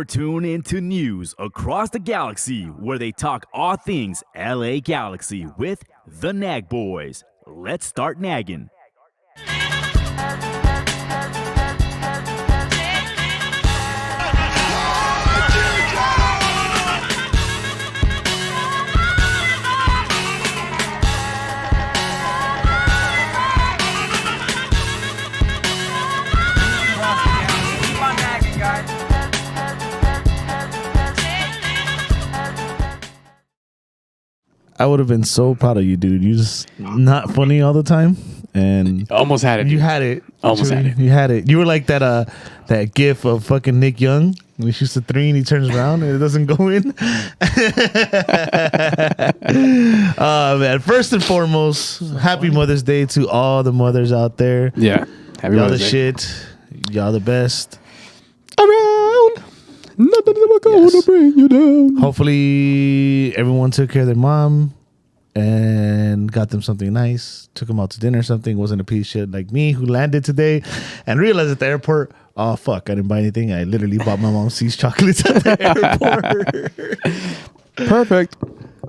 tune into news across the galaxy where they talk all things LA Galaxy with the Nag Boys. Let's start nagging. I would have been so proud of you, dude. You just not funny all the time, and Almost had it. you Dude. had it. Almost Actually, had it. You had it. You were like that gif of fucking Nick Young when he shoots the three and he turns around and it doesn't go in. Man, first and foremost, happy Mother's Day to all the mothers out there. Yeah. Happy Y'all the Mother's Day. shit. Y'all the best. Around. Nothing ever going to bring you down. Hopefully everyone took care of their mom and got them something nice, took them out to dinner or something. Wasn't a piece of shit like me who landed today and realized at the airport, oh fuck, I didn't buy anything. I literally bought my mom C's chocolates at the airport. Perfect.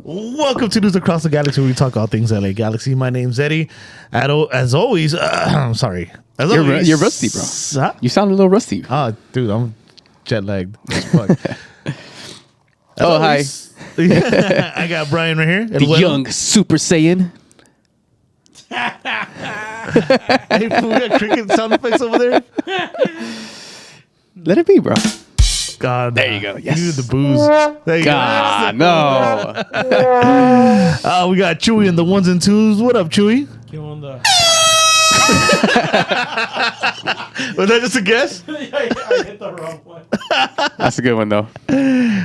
Welcome to News Across the Galaxy, where we talk all things LA Galaxy. My name's Eddie. As always, I'm sorry. As always, You're rusty, bro. Huh? You sound a little rusty. Oh, dude, I'm jet lagged as fuck. Oh, hi. I got Brian right here. The young Super Saiyan. Hey, we got cricket sound effects over there. Let it be, bro. God, There you go. Yes. You the booze. There you God, go. no. We got Chewy and the ones and twos. What up, Chewy? You on the? Was that just a guess? I hit the wrong one. That's a good one, though.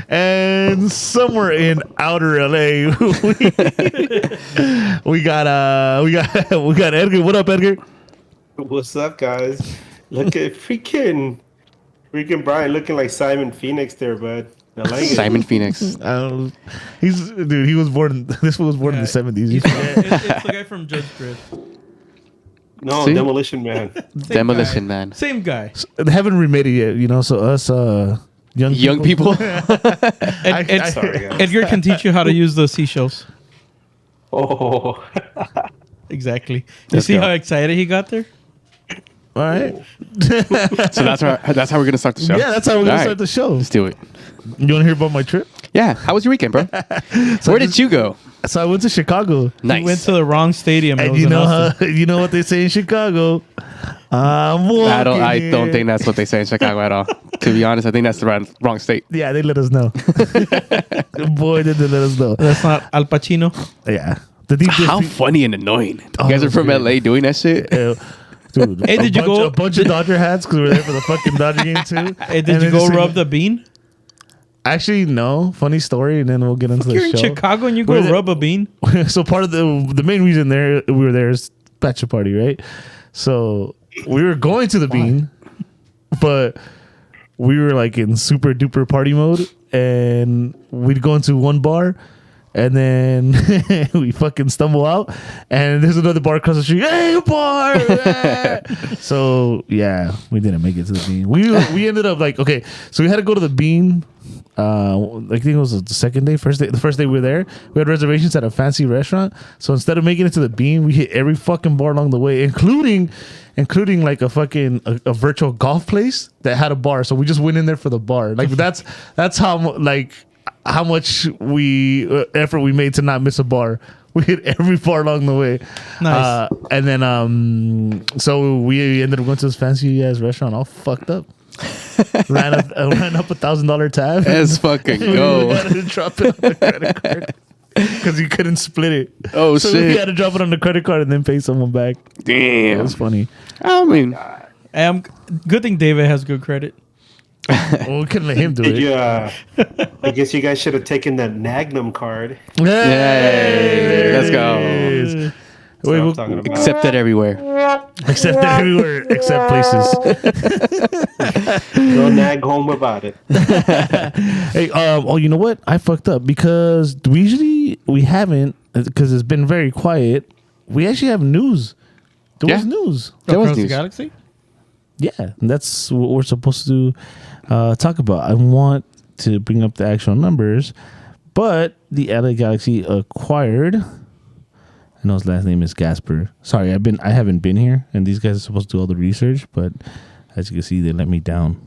And somewhere in outer LA, we got Edgar. What up, Edgar? What's up, guys? Look at freaking Brian looking like Simon Phoenix there, bud. I like it. Simon Phoenix. He was born. This one was born in the 70s. You forget? It's the guy from Judge Dredd. No, See? Demolition Man. Demolition Man. Same guy. They haven't remade it yet, you know. So us, Young people. Sorry, guys. Edgar can teach you how to use the seashells. Oh, Exactly. You Let's see go. how excited he got there? All right. So that's how we're going to start the show. Yeah, that's how we're gonna All right. start the show. Let's do it. You want to hear about my trip? Yeah. How was your weekend, bro? Where did you go? So I went to Chicago. Nice. He went to the wrong stadium. It And was you in know Austin. you know what they say in Chicago? I'm walking I don't here. think that's what they say in Chicago at all. To be honest, I think that's the wrong state. Yeah, they let us know. Boy, did they let us know. That's not Al Pacino. Yeah. The deep How funny and annoying. You Oh, guys are from dude. LA doing that shit? Dude, Hey, did you go- a bunch of Dodger hats because we were there for the fucking Dodger game too. Hey, And did you then go just- rub the bean? Actually, no. Funny story, and then we'll get into You're the in show. Chicago and you We're go there- rub a bean? So part of the main reason we were there is bachelor party, right? So we were going to the Bean, but we were like in super duper party mode, and we'd go into one bar, and then we fucking stumble out, and there's another bar across the street. Hey, bar! Yeah. So yeah, we didn't make it to the Bean. We ended up like, okay, so we had to go to the Bean. I think it was the second day, first day. The first day we were there, we had reservations at a fancy restaurant. So instead of making it to the Bean, we hit every fucking bar along the way, including like a fucking a virtual golf place that had a bar. So we just went in there for the bar. Like that's how how much effort we made to not miss a bar. We hit every bar along the way. Nice. And then so we ended up going to this fancy ass restaurant all fucked up. ran up $1,000 tab. Let's fucking We go. had to drop it on the credit card because you couldn't split it. Oh, so we shit. had to drop it on the credit card and then pay someone back. It Damn. was funny. I mean, Good thing David has good credit. Well, we couldn't let him do it. yeah. I guess you guys should have taken that Magnum card. Hey, let's go. That's Wait, what I'm we'll- talking about. accepted everywhere. Except everywhere, except places. Go nag home about it. Hey, oh, you know what? I fucked up because we haven't, because it's been very quiet. We actually have news. There was news. There was Across the news. galaxy? Yeah, and that's what we're supposed to talk about. I want to bring up the actual numbers. But the LA Galaxy acquired. I know his last name is Gasper. Sorry, I haven't been here, and these guys are supposed to do all the research, but as you can see, they let me down.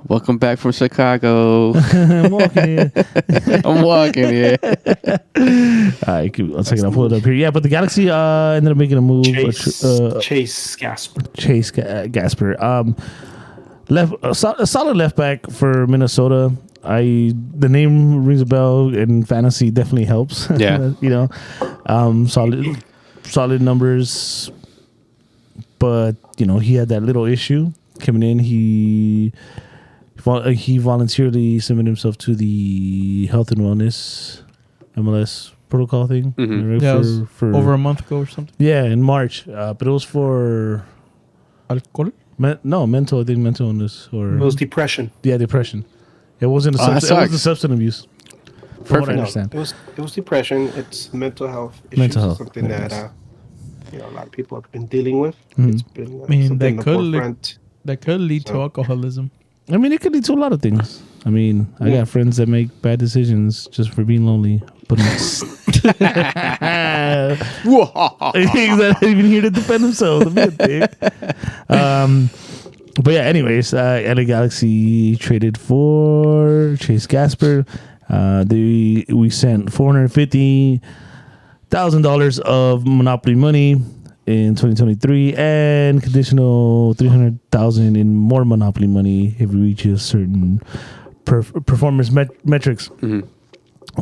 Welcome back from Chicago. I'm walking here. I'm walking here. All right, one second. I'll pull it up here. Yeah, but the Galaxy ended up making a move. Chase Gasper. Chase Gasper. Left a solid left back for Minnesota. The name rings a bell, and fantasy definitely helps. Yeah. Solid numbers, but he had that little issue coming in. He voluntarily submitted himself to the health and wellness MLS protocol thing. Mm-hmm. Right? Yeah, it was over a month ago or something. Yeah, in March, but it was for Alcohol? mental. I think mental illness or It was depression. depression. It wasn't that it was sucks. the substance abuse. From what I understand. It was depression. It's mental health issues. Mental health. Something that a lot of people have been dealing with. Mhm. It's been I mean, something in that the could lead- forefront. That could lead to So- alcoholism. I mean, it could lead to a lot of things. I mean, I got friends that make bad decisions just for being lonely. But he's not even here to defend himself. But yeah, anyways, LA Galaxy traded for Chase Gasper. We sent $450,000 of Monopoly money in 2023 and conditional $300,000 in more Monopoly money if we reach a certain performance metrics. Mm-hmm.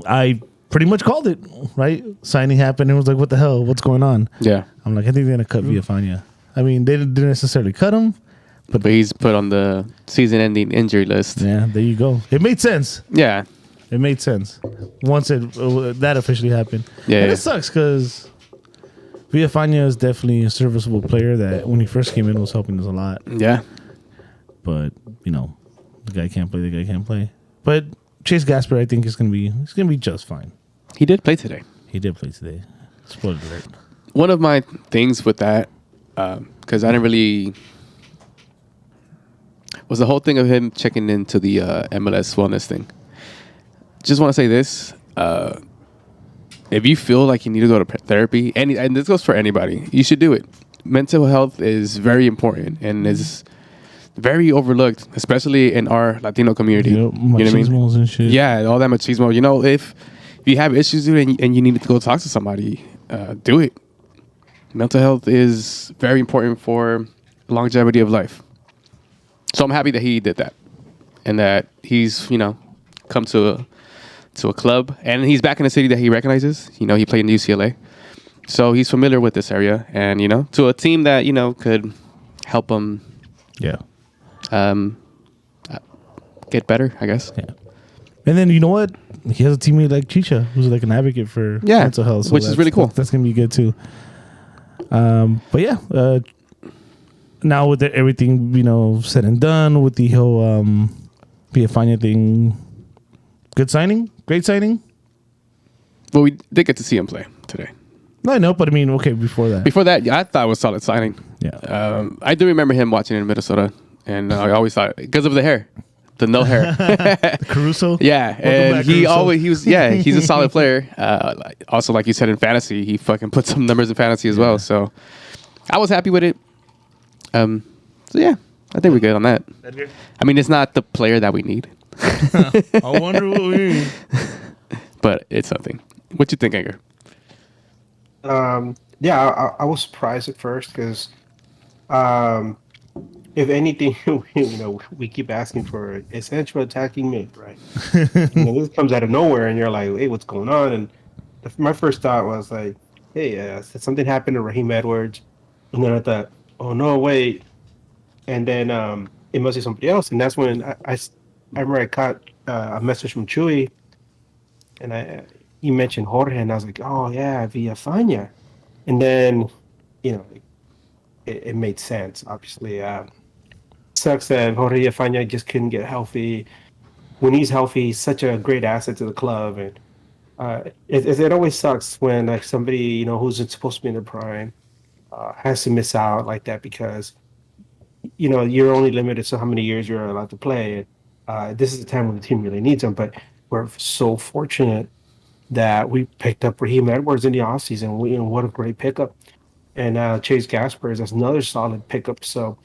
I pretty much called it, right? Signing happened and was like, what the hell? What's going on? Yeah. I'm like, I think they're going to cut Villafania. I mean, they didn't necessarily cut him. But he's put on the season-ending injury list. Yeah, there you go. It made sense. Yeah. It made sense once that officially happened. Yeah, And yeah. it sucks because Villafania is definitely a serviceable player that when he first came in was helping us a lot. Yeah. But, the guy can't play. But Chase Gasper, I think, he's gonna be just fine. He did play today. He did play today. Spoiler alert. One of my things with that, because I didn't really... was the whole thing of him checking into the MLS wellness thing. Just want to say this. If you feel like you need to go to therapy, and this goes for anybody, you should do it. Mental health is very important and is very overlooked, especially in our Latino community. You know what I mean? Machismos and shit. Yeah, all that machismo. If you have issues dude, and you need to go talk to somebody, do it. Mental health is very important for longevity of life. So I'm happy that he did that, and that he's come to a club, and he's back in a city that he recognizes. He played in UCLA, so he's familiar with this area, and to a team that could help him. Yeah. Get better, I guess. Yeah. And then you know what? He has a teammate like Chicha, who's like an advocate for mental health, which is really cool. That's gonna be good too. But yeah, now with everything said and done with the whole Villafania thing, good signing, great signing. Well, we did get to see him play today. No, I know, but I mean, okay, before that, Yeah, I thought it was solid signing. yeah, I do remember him watching in Minnesota, and I always thought because of the hair, the no hair. Caruso, Yeah, Welcome and back, he Caruso. he's a solid player. Also, like you said in fantasy, he fucking put some numbers in fantasy as well. So I was happy with it. So yeah, I think we're good on that. I mean, it's not the player that we need, I wonder what we. but it's something. What you think, Edgar? Yeah, I was surprised at first because, if anything, we keep asking for essential attacking mid, right? This comes out of nowhere, and you're like, "Hey, what's going on?" And my first thought was like, "Hey, something happened to Raheem Edwards," and then I thought, "Oh no, wait!" And then it must be somebody else, and that's when I remember I caught a message from Chewy, and he mentioned Jorge, and I was like, "Oh yeah, Villafania," and then it made sense. Obviously, sucks that Jorge Villafania just couldn't get healthy. When he's healthy, he's such a great asset to the club, and it always sucks when like somebody who's supposed to be in their prime has to miss out like that because you're only limited to how many years you're allowed to play. this is the time when the team really needs him. But we're so fortunate that we picked up Raheem Edwards in the offseason. What a great pickup. And Chase Gasper is another solid pickup. So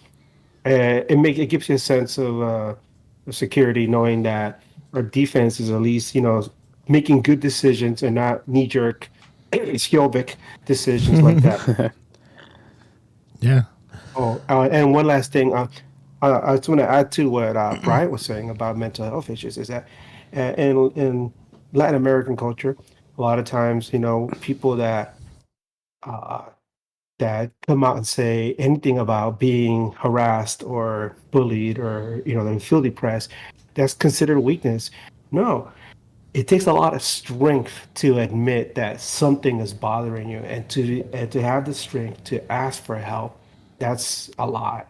it gives you a sense of security, knowing that our defense is at least making good decisions and not knee jerk, Skjovic decisions like that. Yeah. Oh, and one last thing, I just want to add to what Bryant was saying about mental health issues. Is that in Latin American culture, a lot of times, people uh, that come out and say anything about being harassed or bullied or they feel depressed, that's considered weakness. No, it takes a lot of strength to admit that something is bothering you, and to have the strength to ask for help. That's a lot.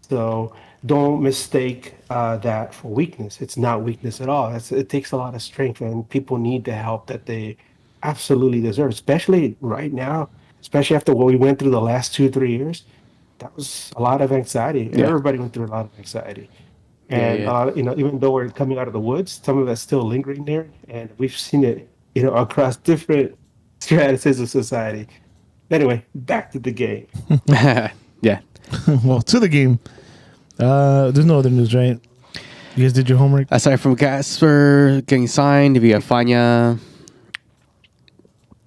So don't mistake that for weakness. It's not weakness at all. It takes a lot of strength, and people need the help that they absolutely deserve, especially right now, especially after what we went through the last 2, 3 years. That was a lot of anxiety. Yeah. Everybody went through a lot of anxiety. Yeah, And yeah. even though we're coming out of the woods, some of that's still lingering there, and we've seen it, across different stratospheres of society. Anyway, back to the game. Yeah. Well, to the game. There's no other news, right? You guys did your homework. Aside from Gasper getting signed, Villafana,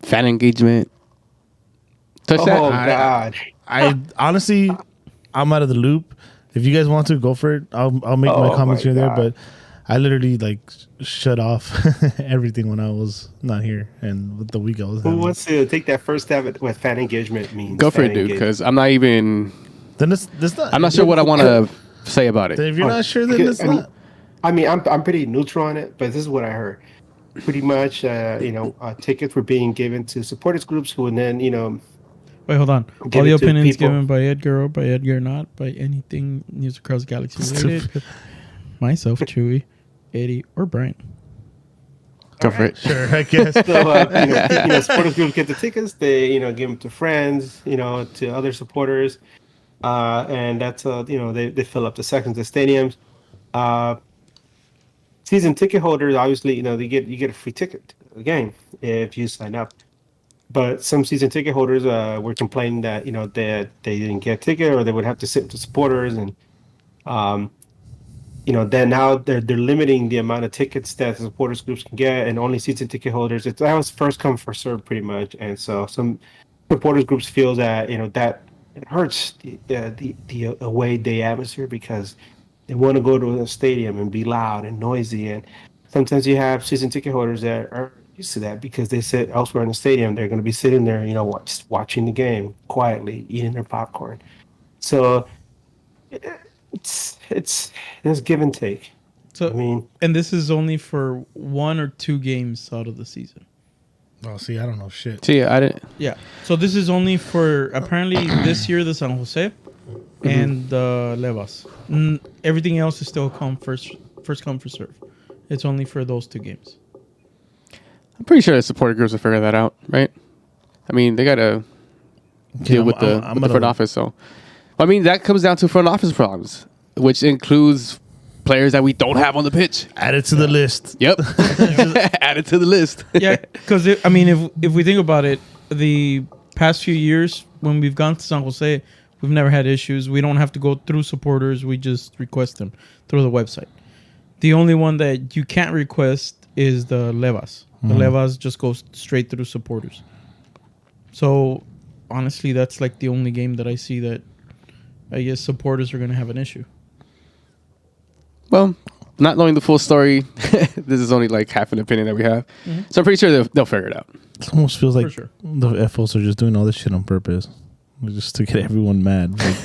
fan engagement. Touch Oh that? God! I honestly, I'm out of the loop. If you guys want to go for it, I'll make my Oh, comments my here and there. God. But I literally shut off everything when I was not here and with the week I was Who having. wants to take that first step at what fan engagement means? Go for Fan it, dude, engagement. because I'm not even. Then it's not. I'm not sure what I want to say about it. If you're not sure, then it's not. I'm pretty neutral on it, but this is what I heard. Pretty much, tickets were being given to supporters groups who would then, Wait, hold on. Give All the it to opinions people. given by Edgar or by Edgar, not by anything News Across the Galaxy related. Myself, Chewy, Eddie, or Brian. Go for it. Sure, I guess. So, supporters groups get the tickets. They, give them to friends, to other supporters, and that's they fill up the sections of stadiums. Season ticket holders, obviously, you get a free ticket to the game if you sign up. But some season ticket holders were complaining that they didn't get a ticket, or they would have to sit to supporters, and then now they're limiting the amount of tickets that the supporters groups can get, and only season ticket holders. That was first come first serve pretty much, and so some supporters groups feel that that it hurts the away day atmosphere, because they want to go to a stadium and be loud and noisy, and sometimes you have season ticket holders that are used to that because they sit elsewhere in the stadium. They're going to be sitting there, just watching the game quietly, eating their popcorn. So it's there's give and take. So, I mean, and this is only for 1 or 2 games out of the season. Oh, see, I don't know shit. See, I didn't. Yeah. So this is only for apparently this year the San Jose and the Levas. Everything else is still first come first serve. It's only for those 2 games. I'm pretty sure the supporter groups will figure that out, right? I mean, they got to deal with the front office. So, I mean, that comes down to front office problems, which includes players that we don't have on the pitch. Add it to the list. Yep. Add it to the list. Yeah, because if we think about it, the past few years when we've gone to San Jose, we've never had issues. We don't have to go through supporters. We just request them through the website. The only one that you can't request is the Levas. The Levas just go straight through supporters. So, honestly, that's like the only game that I see that I guess supporters are going to have an issue. Well, not knowing the full story, this is only like half an opinion that we have. So I'm pretty sure they'll figure it out. It almost feels like For sure. the FOs are just doing all this shit on purpose, just to get everyone mad. Like,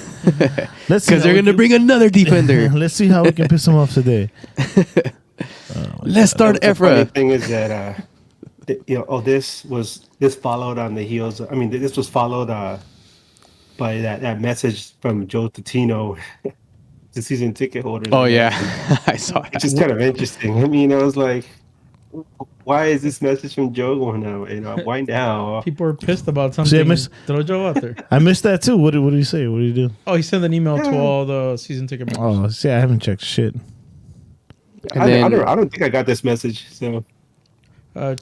let's see Because how they're we going to can- bring another defender. Let's see how we can piss them off today. Let's start the funny Efra. thing is that this followed on the heels. I mean, this was followed by that message from Joe Tutino, the season ticket holders. Oh, yeah. I saw it. Which is kind of interesting. I mean, I was like, why is this message from Joe going out? Why now? People are pissed about something. Throw Joe out there. I missed that too. What did he say? What did he do? Oh, he sent an email to all the season ticket members. Oh, see, I haven't checked shit. And I don't think I got this message. So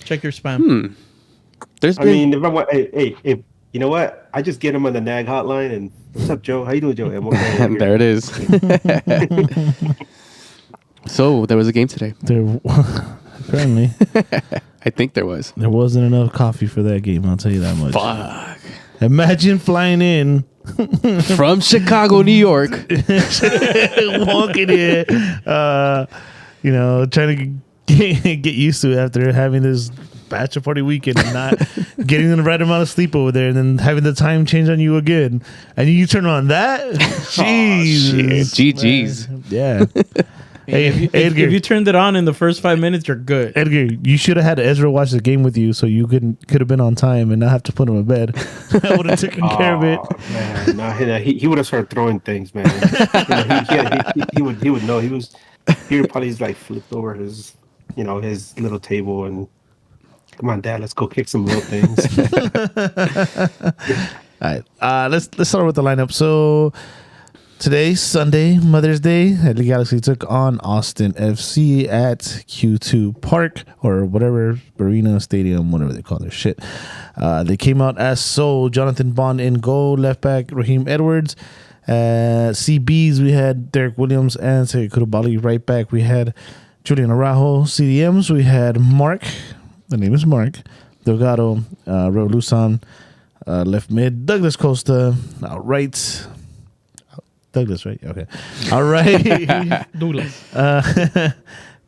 Check your spam. there's I been mean, if I want, if you know what, I just get him on the NAG hotline and what's up, Joe? How you doing, Joe? I'm okay. and there it is. So there was a game today. There, apparently, I think there was. there wasn't enough coffee for that game. I'll tell you that much. Fuck. Imagine flying in, From Chicago, New York. walking in, trying to get used to it after having this bachelor party weekend and not getting the right amount of sleep over there, and then having the time change on you again, and you turn on that. Jeez, GG's. yeah. Hey, If you turned it on in the first 5 minutes, you're good. Edgar, you should have had Ezra watch the game with you, so you could have been on time and not have to put him in bed. I would have taken care of it. Man, nah, he would have started throwing things, man. He would know. He would probably like flipped over his his little table and come on, Dad, let's go kick some little things. All right, let's start with the lineup. So today, Sunday, Mother's Day, LA Galaxy took on Austin FC at Q2 Park or whatever, Arena Stadium, whatever they call their shit. They came out as so. Jonathan Bond in goal, left back Raheem Edwards. CBs, we had Derek Williams and Sergio Koulibaly. Right back, we had Julian Araujo. CDMs, we had Mark. The name is Mark. Delgado, Revolusan. Left mid, Douglas Costa. Right. Douglas, right? Okay. All right. Douglas.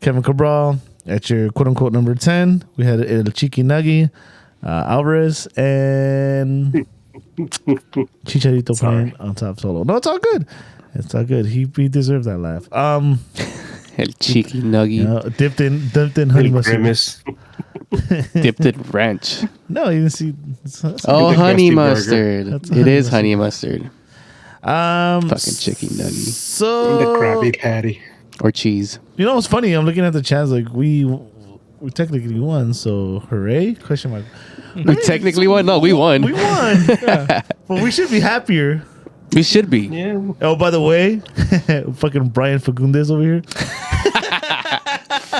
Kevin Cabral at your quote-unquote number 10. We had El Chiqui Nuggy, Alvarez, and Chicharito playing on top solo. No, it's all good. It's all good. He deserved that laugh. El Cheeky Nuggy. Dipped in honey mustard. Grimace. Dipped in ranch. No, you didn't see. Oh, the honey crusty burger. mustard. That's It honey is mustard. honey mustard. Fucking chicken nuggy. So The Krabby Patty. Or cheese. you know what's funny? I'm looking at the chats like we technically won. So hooray? Question mark. We technically won. No, we won. We won. Yeah. Well, we should be happier. We should be. Yeah. Oh, by the way, fucking Brian Fagundes over here.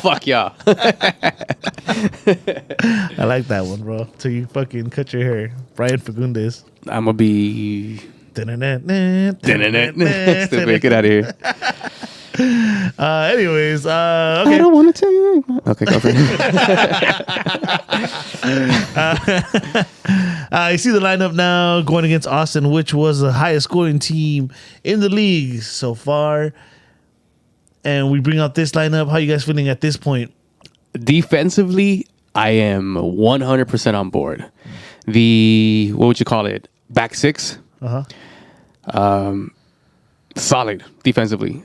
Fuck y'all. I like that one, bro. Till you fucking cut your hair. Brian Fagundes. I'm gonna be. Stupid. Get out of here. Anyways, I okay. don't want to tell you. Okay, go for it. I see the lineup now going against Austin, which was the highest scoring team in the league so far. And we bring out this lineup. How you guys feeling at this point? Defensively, I am 100% on board. The what would you call it? Back six. Solid defensively.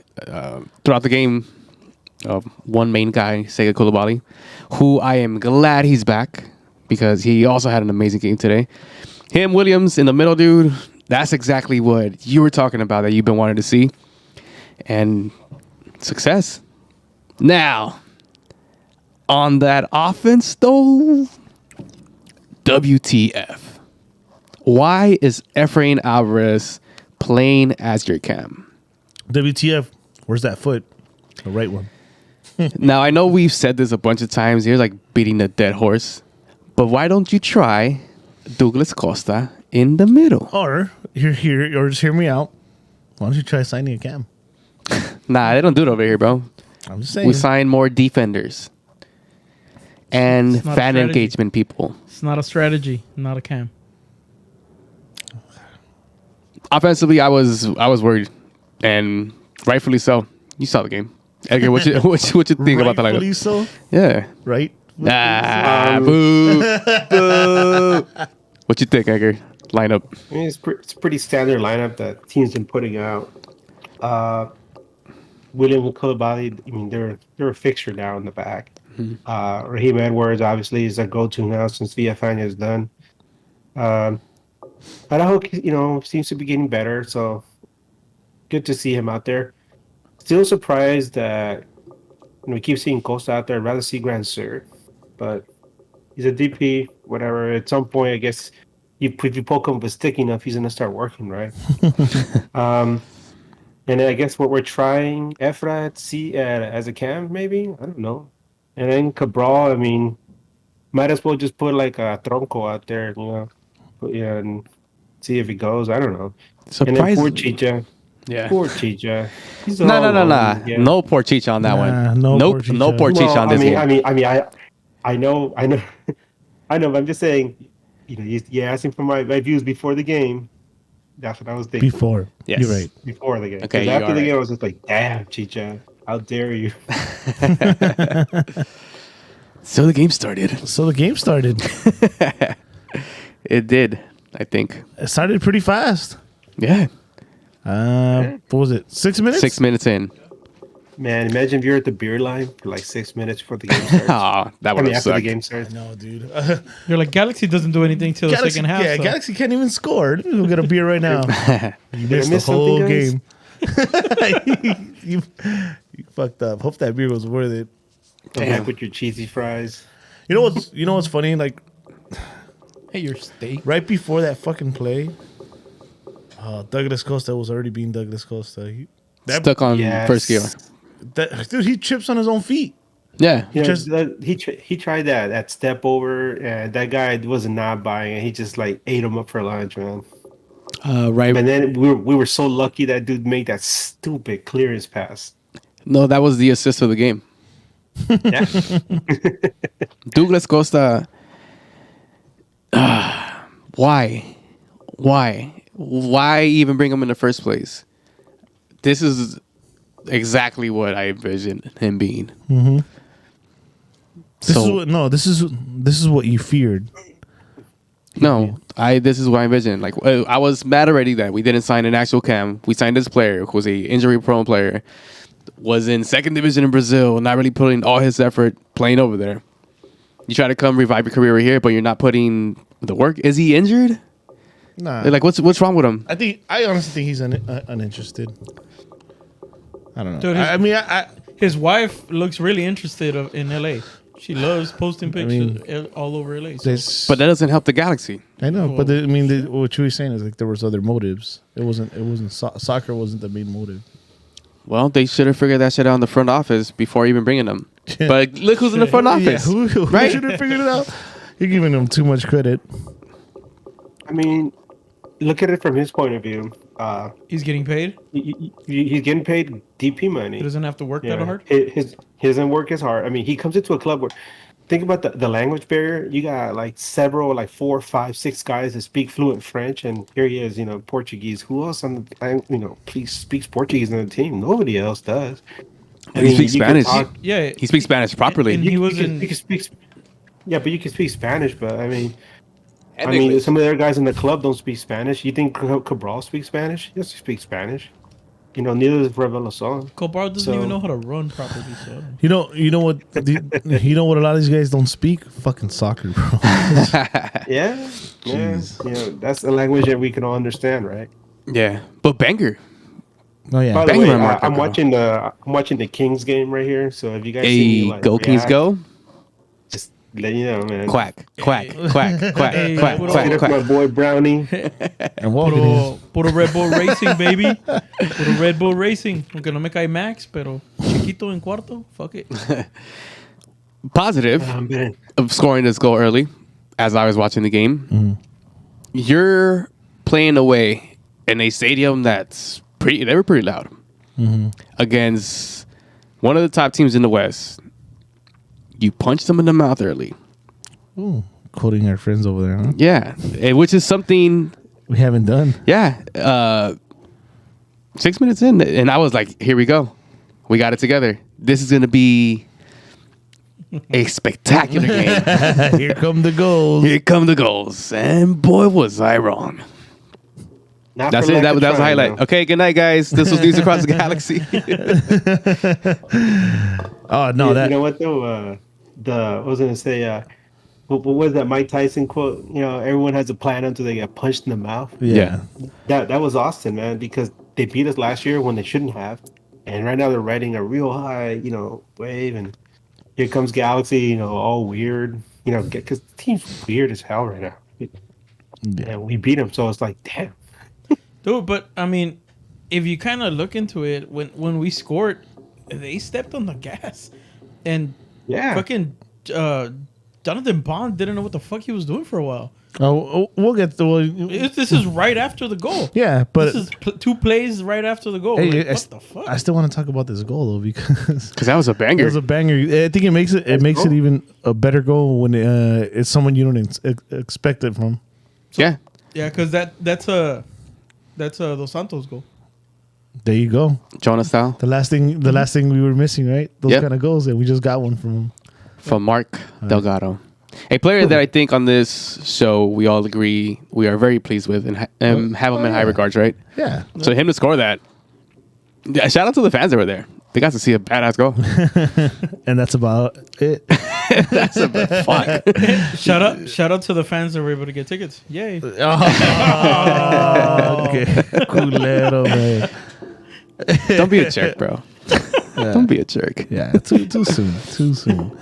Throughout the game, one main guy, Sega Koulibaly, who I am glad he's back because he also had an amazing game today. Him, Williams in the middle, dude. That's exactly what you were talking about that you've been wanting to see. And success. Now, on that offense, though, WTF. Why is Efrain Alvarez playing as your cam? WTF? Where's that foot? The right one. Now, I know we've said this a bunch of times. You're like beating a dead horse. But why don't you try Douglas Costa in the middle? Or or just hear me out. Why don't you try signing a cam? Nah, they don't do it over here, bro. I'm just saying. We sign more defenders and It's not a fan strategy. engagement people. It's not a strategy, not a cam. Offensively, I was worried, and rightfully so. You saw the game, Edgar. What you think about the Rightfully lineup? so, Yeah. right? Boo. Boo. What you think, Edgar? Lineup. I mean, it's a pretty standard lineup that teams been putting out. William and Koulibaly, I mean, they're a fixture now in the back. Raheem Edwards obviously is a go-to now since Villafana is done. Araujo, seems to be getting better, so good to see him out there. Still surprised that we keep seeing Costa out there. I'd rather see Grand Sur, but he's a DP, whatever. At some point, I guess if you poke him with a stick enough, he's gonna start working, right? And then I guess what we're trying Efra at C as a cam, maybe I don't know. And then Cabral, I mean, might as well just put like a Tronco out there, yeah, and see if it goes. I don't know. And then poor Surprisingly. Chicha, Yeah. poor Chicha, he's No, all no, no, alone. no. Yeah. No poor Cheech on that Nah, one. no Nope. poor No Cheech. poor Cheech Well, on this game. I know, I know. But I'm just saying, you asked him for my views before the game. That's what I was thinking. Before. Yes. You're right. Before the game. Okay, Because you after are the game, right. I was just like, damn, Chicha, how dare you? So the game started. So the game started. It did, I think. It started pretty fast. Yeah. What was it? 6 minutes? 6 minutes in. Man, imagine if you're at the beer line for like 6 minutes before the game starts. Aw, that I would mean, have after the sucked. game starts. No, dude. You're like Galaxy doesn't do anything till the Galaxy, second half. yeah, so. Galaxy can't even score. We'll get a beer right now. You missed the miss something, whole guys? game. you fucked up. Hope that beer was worth it. Come back with your cheesy fries. You know what's funny? Like Hey, your steak. right before that fucking play, Douglas Costa was already being Douglas Costa. Stuck on Yes. first gear. Dude, he trips on his own feet. Yeah. You know, Just- he tried that step over, and that guy was not buying it. He just like ate him up for lunch, man. Right. And then we were so lucky that dude made that stupid clearance pass. No, that was the assist of the game. Yeah. Douglas Costa. Why? Why even bring him in the first place? This is exactly what I envisioned him being. This is what you feared. This is what I envisioned. Like I was mad already that we didn't sign an actual cam. We signed this player who was a injury prone player, was in second division in Brazil, not really putting all his effort playing over there. You try to come revive your career here, but you're not putting the work. Is he injured? Nah, Like what's wrong with him? I honestly think he's uninterested. I don't know. Dude, I mean, I His wife looks really interested in LA. She loves posting pictures all over LA. So. there's, But that doesn't help the Galaxy. I know, but what you were saying is like there was other motives. It wasn't soccer wasn't the main motive. Well, they should have figured that shit out in the front office before even bringing him. But look who's in the front office. Yeah, who right? should have figured it out? You're giving him too much credit. I mean, look at it from his point of view. He's getting paid. He's getting paid DP money. He doesn't have to work that Yeah. hard. His doesn't work as hard. I mean, he comes into a club where, think about the language barrier. You got like several, like 4, 5, 6 guys that speak fluent French, and here he is, Portuguese. Who else on the speaks Portuguese on the team? Nobody else does. I He speaks you can Spanish. talk- Yeah, He speaks Spanish properly. And you, he you was can, in. you can speak. Yeah, but you can speak Spanish. But I mean, And English. some of the other guys in the club don't speak Spanish. You think Cabral speaks Spanish? Yes, he speaks Spanish. Neither does Revelazon. Cobart doesn't So- even know how to run properly. So You know what? A lot of these guys don't speak fucking soccer, bro. Yeah, that's a language that we can all understand, right? Yeah. But Banger. Oh yeah, By the Bang way, my marker, I'm bro. watching the Kings game right here. So if you guys see me, Hey, like, go Kings react, go. just let you know, man. Quack, quack, quack, quack, Hey, quack, put Get quack, up my quack. boy Brownie. and walking is puro Red Bull Racing, baby. Puro Red Bull Racing. Aunque no me cae Max, pero chiquito en cuarto. Fuck it. Positive Man. of scoring this goal early as I was watching the game. You're playing away in a stadium that's they were pretty loud against one of the top teams in the West. You punched them in the mouth early. ooh, quoting our friends over there, huh? Yeah. Which is something, We haven't done. yeah. 6 minutes in, and I was like, here we go. We got it together. This is going to be a spectacular game. Here come the goals. Here come the goals. And boy, was I wrong. Not That's for it. lack That of was a trying, highlight. though. Okay, good night, guys. This was News Across the Galaxy. Oh no, You that know what though? I was gonna say, what was that Mike Tyson quote? Everyone has a plan until they get punched in the mouth. yeah. That was Austin, man, because they beat us last year when they shouldn't have, and right now they're riding a real high, wave, and here comes Galaxy, all weird, because the team's weird as hell right now. And we beat them, so it's like, damn. Dude, but I mean, if you kind of look into it, when we scored, they stepped on the gas, and Yeah. fucking Jonathan Bond didn't know what the fuck he was doing for a while. We'll get to This is right after the goal. yeah, but This is 2 plays right after the goal. hey, Like, I, what the fuck? I still want to talk about this goal though because Because that was a it banger. was a banger. I think it makes it even a better goal when it's someone you don't expect it from. Yeah. Yeah, because that's a Dos Santos goal. There you go. Jonah style. The last thing we were missing, right? Those Yep. kind of goals, and we just got one from him. From Mark Delgado. A player that I think on this show we all agree we are very pleased with and have him in high regards, right? Yeah. So him to score that, yeah, shout out to the fans that were there. They got to see a badass goal. And that's about it. That's a bit fuck. Shout out to the fans that were able to get tickets. Yay. Okay. Culero, man. Don't be a jerk, bro. Don't be a jerk. Yeah, too soon. Too soon.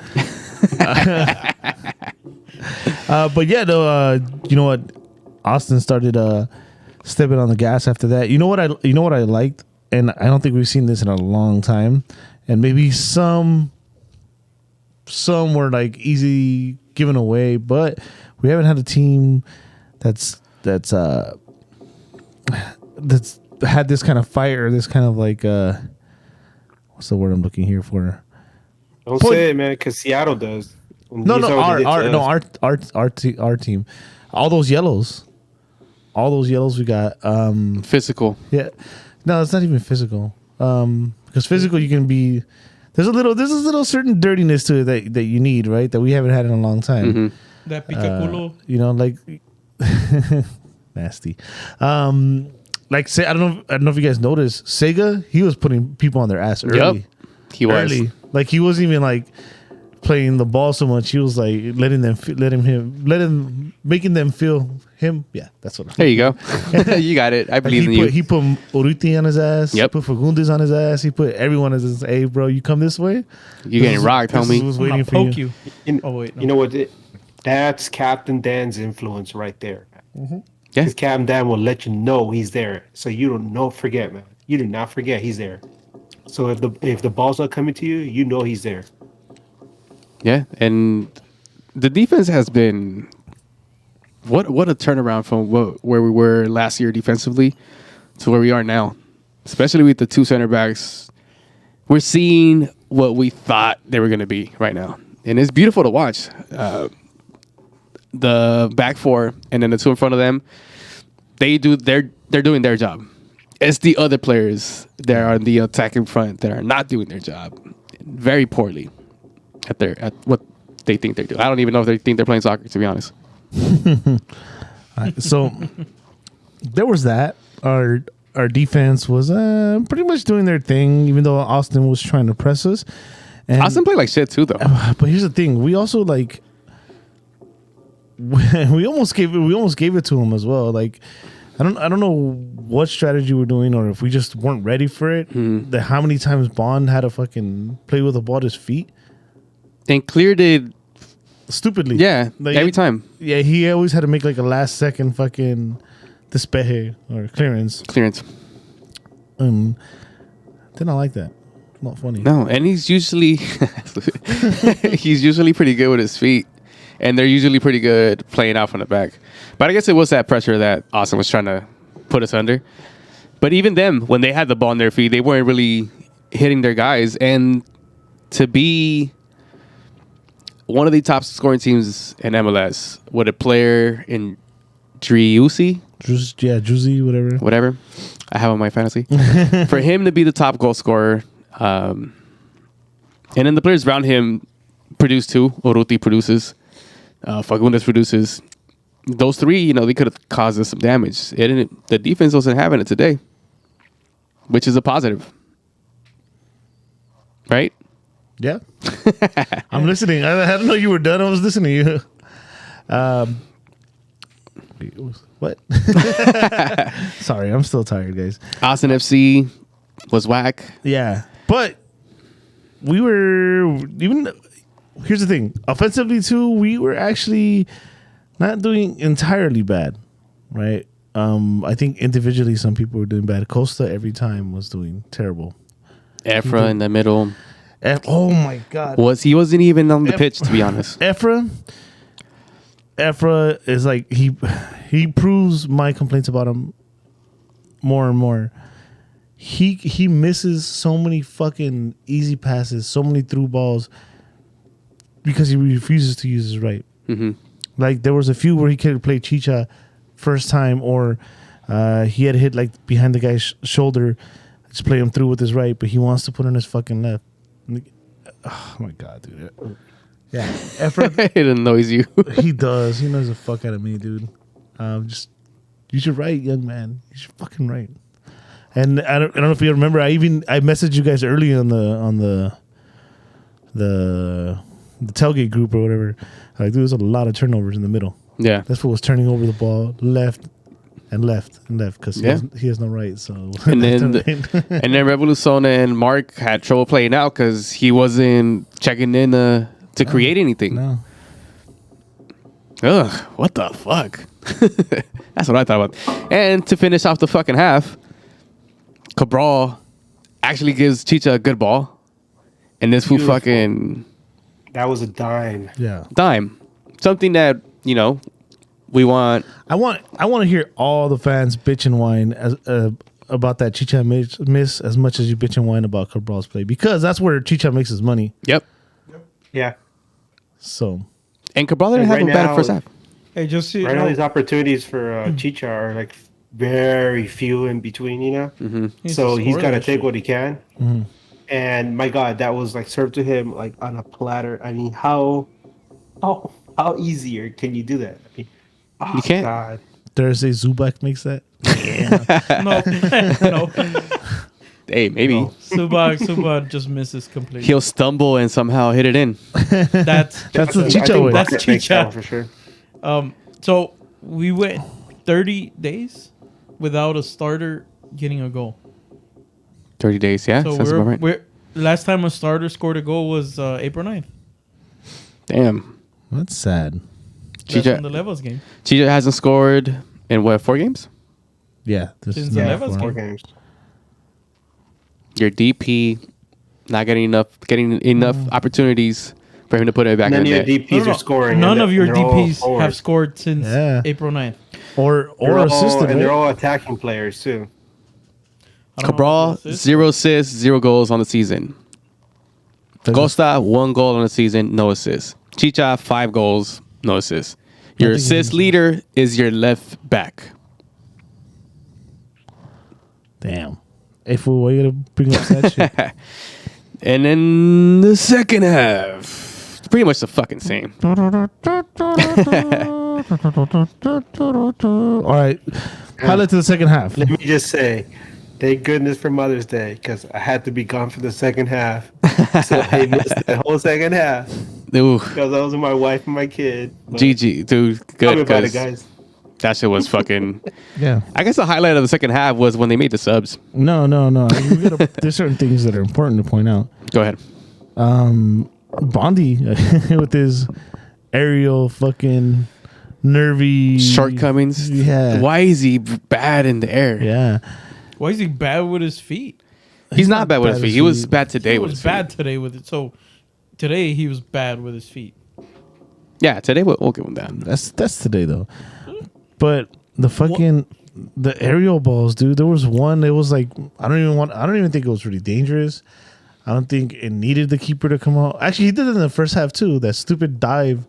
But yeah, though, you know what? Austin started stepping on the gas after that. You know what I liked, and I don't think we've seen this in a long time. And maybe some were like easy given away, but we haven't had a team that's had this kind of fire, this kind of like what's the word I'm looking here for? Don't Put- say it, man, because Seattle does. And No, you no, saw what they did to us. our team. All those yellows we got. Physical. Yeah, no, it's not even physical. Because physical you can be. There's a little certain dirtiness to it that you need, right? That we haven't had in a long time. Mm-hmm. That picaculo. You know, like nasty. Like say I don't know if you guys noticed, Sega, he was putting people on their ass early. Yep. He was. Early. Like he wasn't even like playing the ball so much. He was like making them feel him. Yeah, that's what. There you go. You got it. I Like believe in you. he put Urruti on his ass. Yep. He put Fagundes on his ass. He put everyone on his ass. Hey, bro, you come this way. You're getting rocked, This homie. was I'm waiting gonna for poke you. you. You, Oh wait, no. you know what? That's Captain Dan's influence right there. Yeah. Because Captain Dan will let you know he's there, so you don't forget, man. You do not forget he's there. So if the ball's not coming to you, you know he's there. Yeah, and the defense has been what a turnaround from where we were last year defensively to where we are now. Especially with the two center backs, we're seeing what we thought they were going to be right now, and it's beautiful to watch. The back four and then the two in front of them, they're doing their job. It's the other players that are on the attacking front that are not doing their job very poorly at what they think they're doing. I don't even know if they think they're playing soccer, to be honest. So there was that. Our defense was pretty much doing their thing, even though Austin was trying to press us. And, Austin played like shit too, though. but here's the thing: we also like we almost gave it to him as well. Like I don't know what strategy we're doing, or if we just weren't ready for it. How many times Bond had to fucking play with the ball at his feet And cleared it, stupidly. yeah, Like, every time. Yeah, he always had to make like a last second fucking despeje or clearance. Clearance. Didn't I like that? Not funny. No, and he's usually pretty good with his feet, and they're usually pretty good playing out from the back. But I guess it was that pressure that Austin was trying to put us under. But even them, when they had the ball on their feet, they weren't really hitting their guys. And to be one of the top scoring teams in MLS with a player in Driussi, Juicy, whatever I have on my fantasy, for him to be the top goal scorer, and then the players around him produce too. Urruti produces, Fagundes produces. Those three, they could have caused us some damage. The defense wasn't having it today, which is a positive, right? Yeah. I'm listening. I didn't know you were done. I was listening to you. What? Sorry, I'm still tired, guys. Austin FC was whack. Yeah. But we were even here's the thing. Offensively too, we were actually not doing entirely bad. Right? I think individually some people were doing bad. Costa every time was doing terrible. Efra in the middle. Oh my god. He wasn't even on the pitch, to be honest. Efra is like he proves my complaints about him more and more. He misses so many fucking easy passes, so many through balls because he refuses to use his right. Mm-hmm. Like there was a few where he could have played Chicha first time, or he had hit like behind the guy's shoulder, just play him through with his right, but he wants to put on his fucking left. Oh my god, dude. Yeah, Efra, It annoys you. he does. He knows the fuck out of me, dude. Just use your right, young man. Use your fucking right. And I don't know if you remember. I messaged you guys early on the tailgate group or whatever. Like, dude, there's a lot of turnovers in the middle. Yeah. That's what was turning over the ball left because he has no right. So And then and then Revolucion and Mark had trouble playing out because he wasn't checking in to create anything. no. Ugh, what the fuck? That's what I thought about. And to finish off the fucking half, Cabral actually gives Chicha a good ball. And this fool Beautiful. fucking That was a dime. Yeah. dime. Something that, we want. I want to hear all the fans bitch and whine about that Chicha miss as much as you bitch and whine about Cabral's play, because that's where Chicha makes his money. Yep. Yeah. So And Cabral didn't And have right a bad now- first half. Hey, just so you Right now, know, these opportunities for Chicha are like very few in between, So he's got to take what he can. And my God, that was like served to him like on a platter. I mean, how easier can you do that? I mean, oh, You can't. God. Thursday Zubak makes that. no. Hey, maybe Subak just misses completely. he'll stumble and somehow hit it in. That's That's the I Chicha think way. That's Bucket makes Chicha. that for sure. So we went 30 days without a starter getting a goal. 30 days, yeah? So Sounds about right. we're last time a starter scored a goal was April 9th. Damn. That's sad. That's Chicha- from the Levels game. Chicha hasn't scored in 4 games? Yeah. Since the Levels for- Four game. games. Your DP not getting enough opportunities for him to put it back in None of the your net. DPs are scoring. None and of your they're all DPs forward. have scored since Yeah. April 9th. or They're all- assisted. and they're right? all attacking players too. I don't know Cabral, what this is. 0 assists, 0 goals on the season. Costa, 1 goal on the season, no assists. Chicha, 5 goals, no assists. Your think assist leader is your left back. Damn. Hey, fool, why you gotta bring up that shit? And then the second half, it's pretty much the fucking same. All right. Highlight to the second half. Let me just say, thank goodness for Mother's Day, because I had to be gone for the second half. So I missed the whole second half Ooh, because I was with my wife and my kid. But GG, dude, tell me good, about it, 'cause guys. that shit was fucking. Yeah. I guess the highlight of the second half was when they made the subs. No. There's certain things that are important to point out. Go ahead. Bondi with his aerial fucking nervy Shortcomings. Yeah. Why is he bad in the air? Yeah. Why is he bad with his feet? He's not bad with his feet. He was bad today He with was his feet. bad today with it. So today he was bad with his feet. Yeah, today we'll give him that. That's today though. But the fucking the aerial balls, dude. There was one. It was like I don't even think it was really dangerous. I don't think it needed the keeper to come out. Actually, he did it in the first half too. That stupid dive,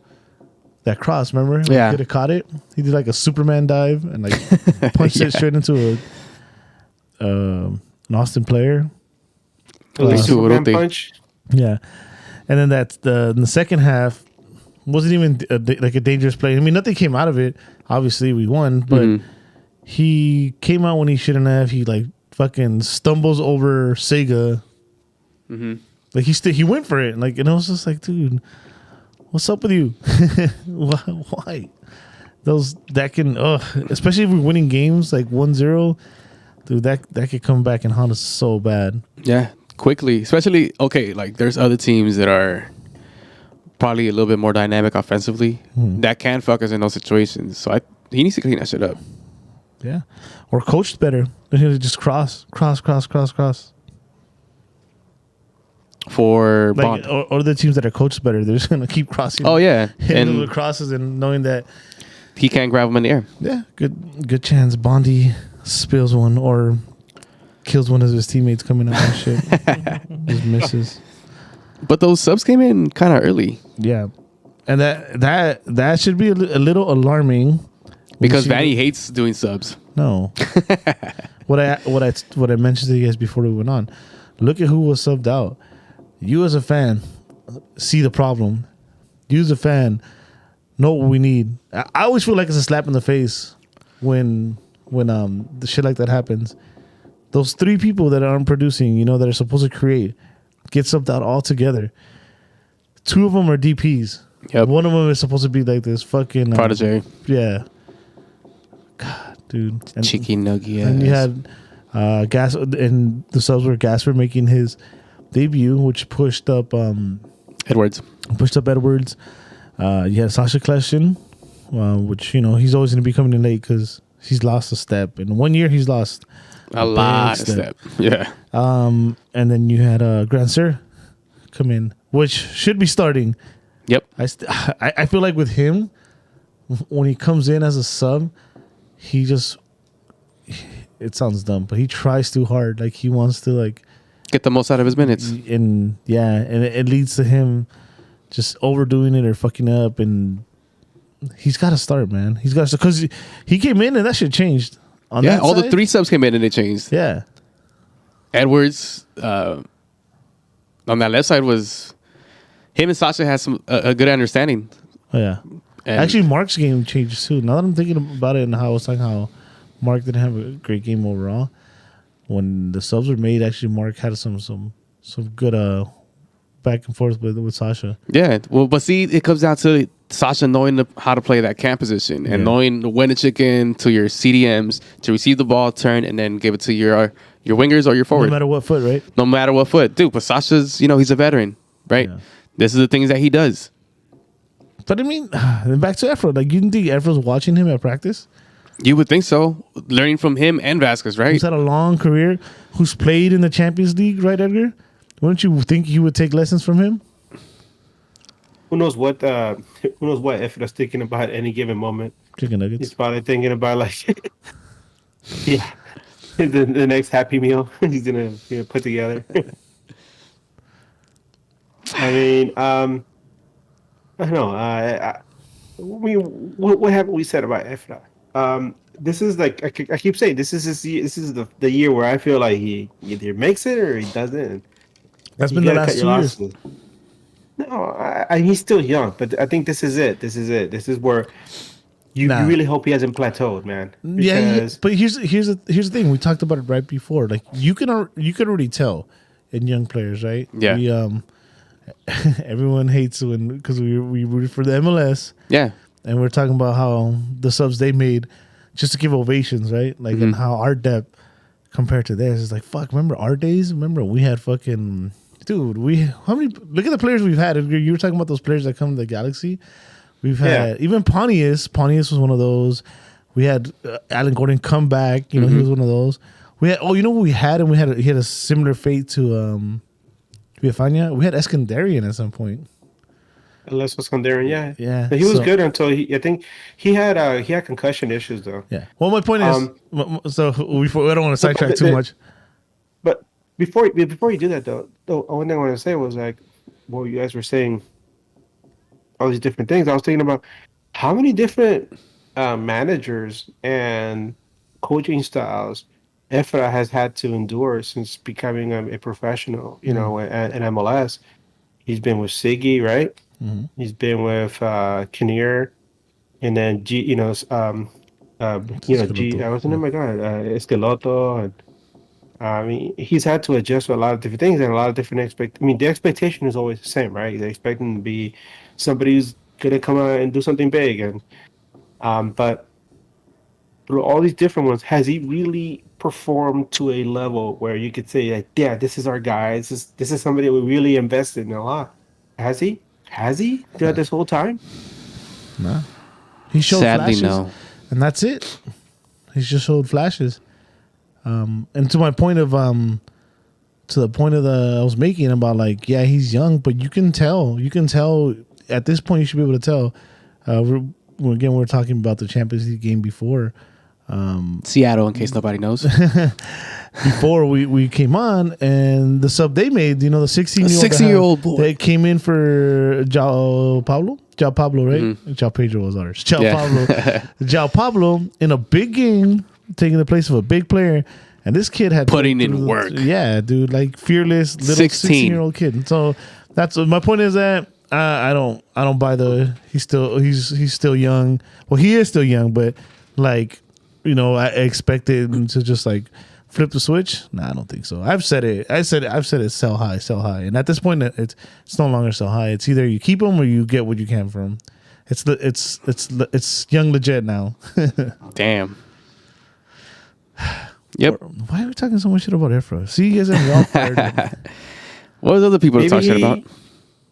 that cross. Remember? Yeah. He could have caught it. He did like a Superman dive and like punched it straight into an Austin player. Like Superman Urruti. punch. Yeah, and then in the second half wasn't even like a dangerous play. I mean, nothing came out of it. Obviously, we won, but he came out when he shouldn't have. He like fucking stumbles over Sega. Like he went for it, like, and I was just like, dude, what's up with you? Why? That can, especially if we're winning games like 1-0, dude, that could come back and haunt us so bad. Yeah, quickly. Especially, okay, like there's other teams that are probably a little bit more dynamic offensively that can fuck us in those situations. So he needs to clean that shit up. Yeah, or coached better. They're gonna just cross. For Like, Bond. or the teams that are coached better, they're just gonna keep crossing. Oh yeah, hitting the and crosses and knowing that, he can't grab them in the air. yeah, good chance Bondi spills one or kills one of his teammates coming out and shit. Just misses. But those subs came in kind of early Yeah, and that should be a little alarming because We see- Vanny hates doing subs. No. what I mentioned to you guys before we went on. Look at who was subbed out. You as a fan see the problem. You as a fan know what we need. I always feel like it's a slap in the face when the shit like that happens. Those 3 people that aren't producing, that are supposed to create, get subbed out all together. 2 of them are DPs. Yep. One of them is supposed to be like this fucking Protege. Yeah. God, dude. And, Cheeky nuggy. and you had Gas, and the subs were Gasper making his debut, which pushed up Edwards. Edwards. You had Sasha Kleshin, which he's always going to be coming in late because he's lost a step. In 1 year, he's lost A lot of step. Yeah. And then you had Grand Sir come in, which should be starting. Yep. I feel like with him, when he comes in as a sub, he just, it sounds dumb, but he tries too hard. Like he wants to Get the most out of his minutes. and it leads to him just overdoing it or fucking up, and he's got to start, man. He's got to, because he came in and that shit changed. On Yeah, that all the side, 3 subs came in and they changed. Yeah, Edwards on that left side was him and Sasha had a good understanding. oh yeah. And Actually, Mark's game changed too. Now that I'm thinking about it, and how I was talking how Mark didn't have a great game overall. When the subs were made, actually Mark had some good back and forth with Sasha. yeah, well, but see, it comes down to Sasha knowing how to play that camp position and Yeah. knowing when to check in to your CDMs to receive the ball, turn, and then give it to your wingers or your forward. No matter what foot, right? No matter what foot, dude. But Sasha's, he's a veteran, right? Yeah. This is the things that he does. But I mean, then back to Efro. Like, you didn't think Efro's watching him at practice? You would think so, learning from him and Vasquez, right? Who's had a long career, who's played in the Champions League, right, Edgar? Wouldn't you think you would take lessons from him? Who knows what Efra's thinking about at any given moment. Chicken He's nuggets. probably thinking about yeah, the next Happy Meal he's gonna put together. I mean, I don't know. What haven't we said about Efra? This is like I keep saying this is the year where I feel like he either makes it or he doesn't. That's You been the gotta last cut 2 your years. losses. No, he's still young, but I think this is it. This is where you Nah. really hope he hasn't plateaued, man. Yeah, Because but here's the thing. We talked about it right before. Like you can already tell in young players, right? Yeah. We, everyone hates because we rooted for the MLS, Yeah. and we're talking about how the subs they made just to give ovations, right? Like, and how our depth compared to theirs is like, fuck. Remember our days? Remember we had fucking dude. How many? Look at the players we've had. You were talking about those players that come to the Galaxy. We've had even Pontius. Pontius was one of those. We had Alan Gordon come back. He was one of those. We had what we had, and he had a similar fate to Villafania. We had Eskandarian at some point. unless Skandarian, Yeah, But he was so- good until I think he had concussion issues though. Yeah. Well, my point is, so we don't want to sidetrack too much. But before you do that though, one thing I want to say was like, well, you guys were saying all these different things. I was thinking about how many different managers and coaching styles Efra has had to endure since becoming a professional. You know, at MLS. He's been with Siggy, right? Mm-hmm. He's been with Kinnear, and then G. G. I wasn't. Oh my God, Esqueloto, and I mean, he's had to adjust to a lot of different things and a lot of different I mean, the expectation is always the same, right? They expect him to be somebody who's gonna come out and do something big, and but through all these different ones, has he really performed to a level where you could say, like, yeah, this is our guy. This is somebody we really invested in a lot. Has he? Has he throughout this whole time? No. He showed Sadly, flashes, no. and that's it. He's just showed flashes. And to my point of to the point of the I was making about like, yeah, he's young, but you can tell at this point you should be able to tell. We're talking about the Champions League game before. Seattle, in case nobody knows. Before we came on, and the sub they made, the 16-year-old boy that came in for Jao Pablo, right? Mm-hmm. Jao Pedro was ours. Jao Pablo in a big game, taking the place of a big player, and this kid had putting in work. Yeah, dude, like fearless little 16-year-old kid. So that's my point. Is that I don't buy the he's still young. Well, he is still young, but like I expected him to just like flip the switch. Nah, I don't think so. I've said it. I've said it's sell high, and at this point, it's no longer sell high. It's either you keep him or you get what you can from him. It's young legit now. Damn. Yep. Why are we talking so much shit about Efra? See, you guys are all fired. What was other people to talk shit about?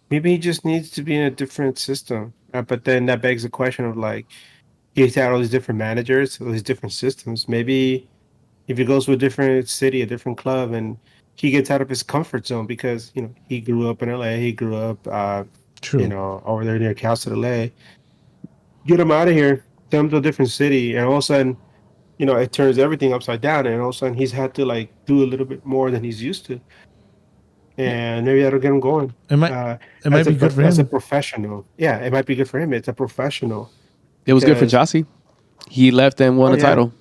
Maybe he just needs to be in a different system. But then that begs the question of like, he's had all these different managers, all these different systems. Maybe if he goes to a different city, a different club, and he gets out of his comfort zone because he grew up in LA, he grew up over there near Castle LA. Get him out of here, send him to a different city, and all of a sudden, it turns everything upside down, and all of a sudden he's had to like do a little bit more than he's used to, and maybe that'll get him going. It might be good for him as a professional. Yeah, it might be good for him. It's a professional. It was good for Jossie. He left and won a title.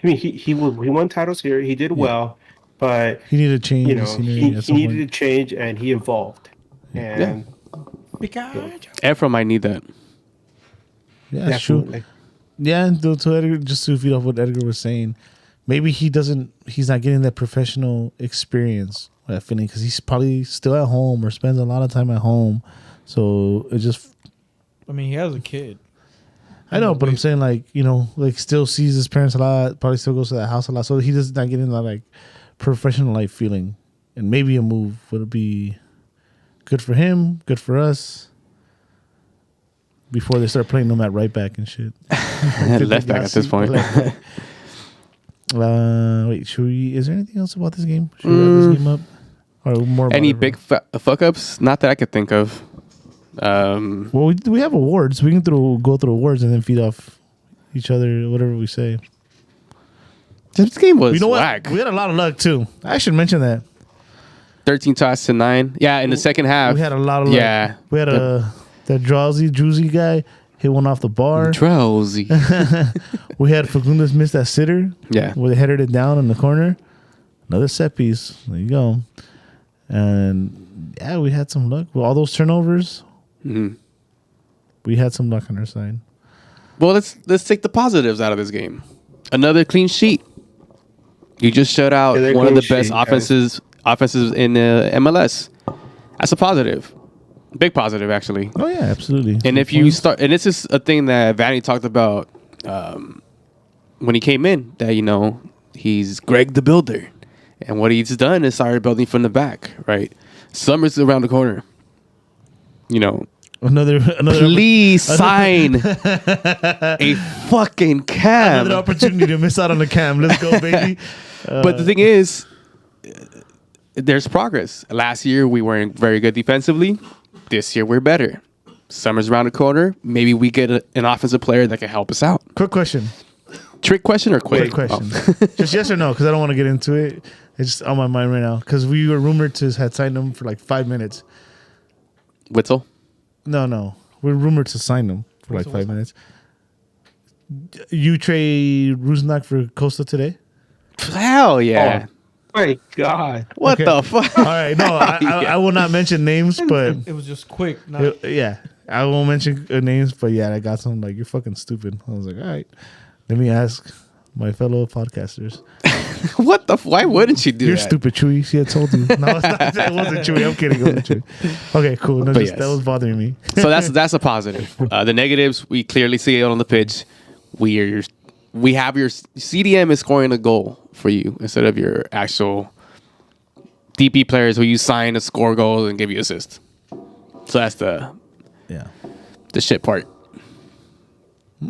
I mean, he won titles here. He did well, but he needed to change. He needed to change, and he evolved. And Efra might need that. Yeah, that's true. Yeah, and to Edgar, just to feed off what Edgar was saying, maybe he's not getting that professional experience. That feeling because he's probably still at home or spends a lot of time at home. So it just. I mean, he has a kid. I know, but I'm saying like still sees his parents a lot. Probably still goes to that house a lot. So he does not get in that like professional life feeling. And maybe a move would be good for him, good for us. Before they start playing them at right back and shit. Left back at this point. Wait, is there anything else about this game? Should we wrap this game up? Or more? Any big fuck ups? Not that I could think of. Well, we have awards. We can go through awards and then feed off each other, whatever we say. This game was whack. We had a lot of luck too. I should mention that. 13 shots to 9. Yeah, in the second half. We had a lot of luck. Yeah. We had that Drowsy guy hit one off the bar. Drowsy. We had Fagundes miss that sitter. Yeah. Where they headed it down in the corner. Another set piece. There you go. And yeah, we had some luck. With all those turnovers, we had some luck on our side. Well, let's take the positives out of this game. Another clean sheet. You just shut out one of the best offenses in the MLS. That's a positive. Big positive, actually. Oh, yeah, absolutely. And if you start, and this is a thing that Vanny talked about when he came in, that, he's Greg the Builder. And what he's done is started building from the back, right? Summer's around the corner. Another please sign a fucking cam. Another opportunity to miss out on the cam. Let's go, baby. But the thing is, there's progress. Last year we weren't very good defensively. This year we're better. Summer's around the corner. Maybe we get an offensive player that can help us out. Quick question. Trick question or quick? Quick question. Just yes or no, because I don't want to get into it. It's just on my mind right now. Because we were rumored to have signed him for like 5 minutes. Witzel? No. We're rumored to sign him for like 5 minutes. You trade Rusnak for Costa today? Hell yeah. Oh my God. What the fuck? All right. No, I will not mention names, but... It was just quick. Yeah. I won't mention names, but yeah, I got some like, you're fucking stupid. I was like, all right. Let me ask my fellow podcasters. What the? Why wouldn't you do You're that? stupid, Chewy. She had told you. No, it's not, it wasn't Chewy. I'm kidding. It wasn't Chewy. Okay, cool. No, that was bothering me. So that's a positive. The negatives, we clearly see it on the pitch. We have your CDM is scoring a goal for you instead of your actual DP players who you sign to score goals and give you assists. So that's the shit part.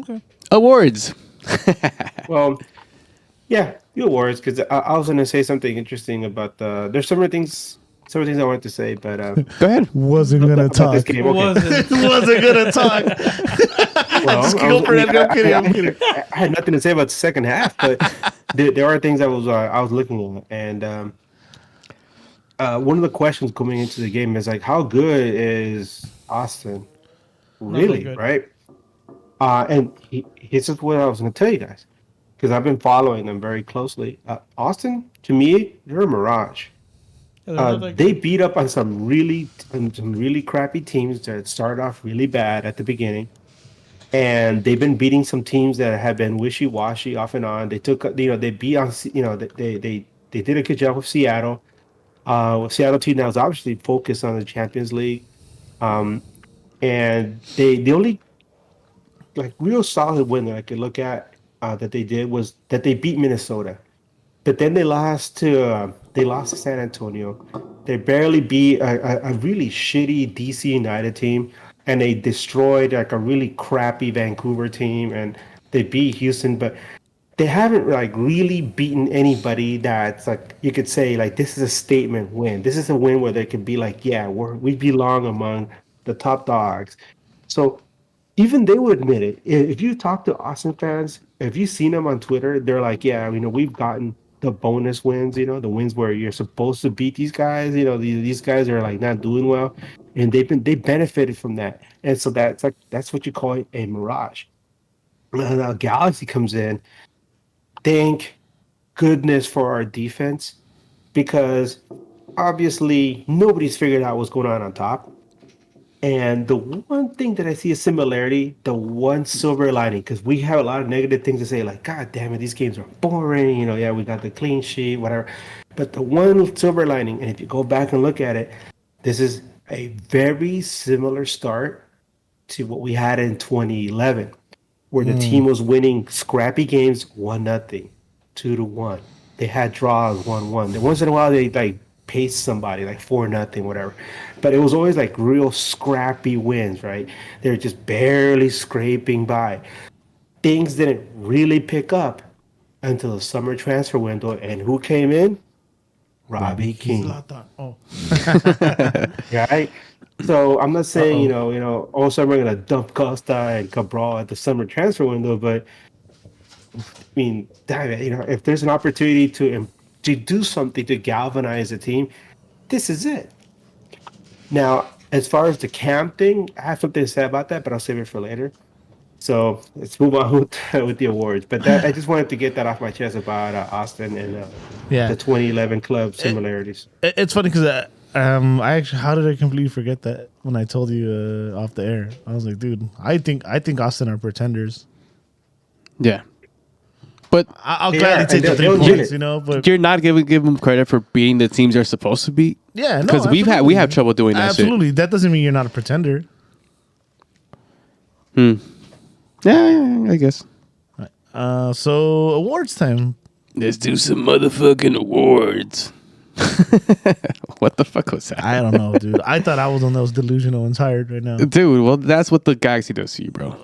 Okay. Awards. Well, yeah, few awards because I was going to say something interesting about the. There's some things I wanted to say, but Go ahead. Wasn't gonna about this talk. game. Okay. Wasn't gonna talk. Well, Just go for it. I'm kidding. I'm kidding. I had nothing to say about the second half, but there are things I was looking at, and one of the questions coming into the game is like, how good is Austin? Not that Really, good. right? And here's just what I was going to tell you guys because I've been following them very closely. Austin, to me, they're a mirage. Yeah, they're not that They good. beat up on some really crappy teams that started off really bad at the beginning, and they've been beating some teams that have been wishy washy off and on. They took they beat on they did a good job with Seattle. Seattle team now is obviously focused on the Champions League, um, and the only like real solid win that I could look at that they did was that they beat Minnesota. But then they lost to San Antonio. They barely beat a really shitty DC United team, and they destroyed like a really crappy Vancouver team, and they beat Houston. But they haven't like really beaten anybody that's like you could say like this is a statement win. This is a win where they could be like, yeah, we belong among the top dogs. So even they would admit it. If you talk to Austin fans, if you've seen them on Twitter, they're like, yeah, we've gotten the bonus wins, the wins where you're supposed to beat these guys, these guys are like not doing well. And they benefited from that. And so that's what you call a mirage. Now Galaxy comes in, thank goodness for our defense, because obviously nobody's figured out what's going on top. And the one thing that I see a similarity, the one silver lining, because we have a lot of negative things to say, like, God damn it, these games are boring. Yeah, we got the clean sheet, whatever. But the one silver lining, and if you go back and look at it, this is a very similar start to what we had in 2011, where the team was winning scrappy games 1-0, 2-1. They had draws 1-1. Once in a while they like pace somebody like 4-0, whatever. But it was always like real scrappy wins, right? They're just barely scraping by. Things didn't really pick up until the summer transfer window. And who came in? Robbie King. Zlatan. Oh, Right? So I'm not saying, Uh-oh. all of a sudden we're gonna dump Costa and Cabral at the summer transfer window, but I mean, damn it, if there's an opportunity to do something to galvanize the team, this is it. Now, as far as the camp thing, I have something to say about that, but I'll save it for later. So let's move on with the awards. But I just wanted to get that off my chest about Austin and Yeah. the 2011 club similarities. It's funny because I actually, how did I completely forget that when I told you off the air? I was like, dude, I think Austin are pretenders. Yeah. But I'll Yeah, gladly and take the they'll 3 get points, it. but you're not give them credit for beating the teams they're supposed to beat. yeah, no, Because we absolutely. have trouble doing that Absolutely, that doesn't mean you're not a pretender. shit. Yeah, I guess. So awards time. Let's do some motherfucking awards. What the fuck was that? I don't know, dude. I thought I was on those delusional and tired right now. Dude, well, that's what the Galaxy does to you, bro.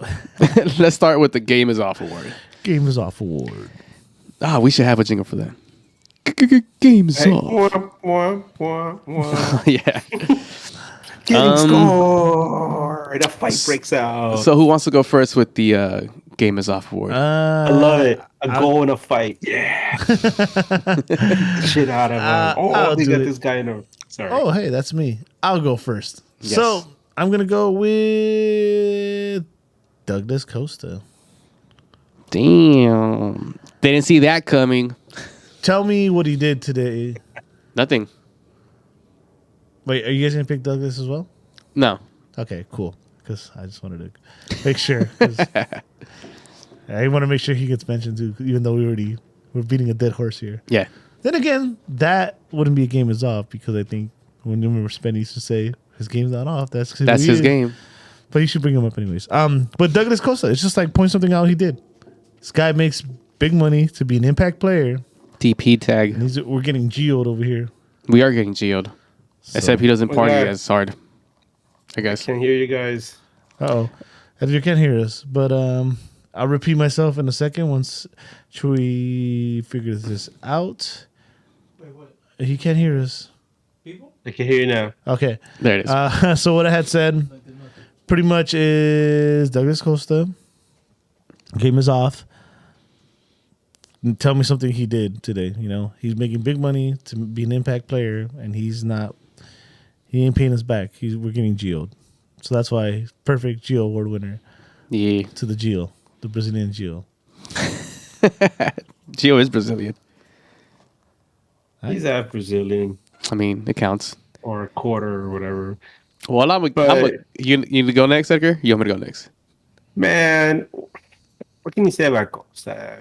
Let's start with the Game is Off award. Game is off award. We should have a jingle for that. Game is Hey, off. wah, wah, wah. Yeah. Getting score. And a fight breaks out. So who wants to go first with the Game is Off award? I love it. A goal in a fight. Yeah. Shit out of him. I'll They do got it. this guy in a. Sorry. Oh, hey, that's me. I'll go first. Yes. So I'm gonna go with Douglas Costa. Damn. They didn't see that coming. Tell me what he did today. Nothing. Wait, are you guys gonna pick Douglas as well? No. Okay, cool. Because I just wanted to make sure. 'Cause I want to make sure he gets mentioned too, even though we're beating a dead horse here. Yeah. Then again, that wouldn't be a game is off because I think when remember Spenny used to say his game's not off. That's who That's he his is. game. But you should bring him up anyways. But Douglas Costa, it's just like point something out he did. This guy makes big money to be an impact player. DP tag. And we're getting geoed over here. We are getting geoed. So, Except he doesn't party Okay. as hard. I guess. Can't hear you guys. uh-oh. You can't hear us. But I'll repeat myself in a second once Chewy figures this out. Wait, what? He can't hear us. People? I can hear you now. Okay. There it is. So what I had said pretty much is Douglas Costa. Game is off. Tell me something he did today. You know, he's making big money to be an impact player, and he's not. He ain't paying us back. We're getting geoed. So that's why perfect Geo Award winner Yeah. to the Geo, the Brazilian Geo. Gio is Brazilian. He's half Brazilian I mean, it counts. or a quarter or whatever. Well, you need to go next, Edgar? You want me to go next? Man, what can you say about Costa?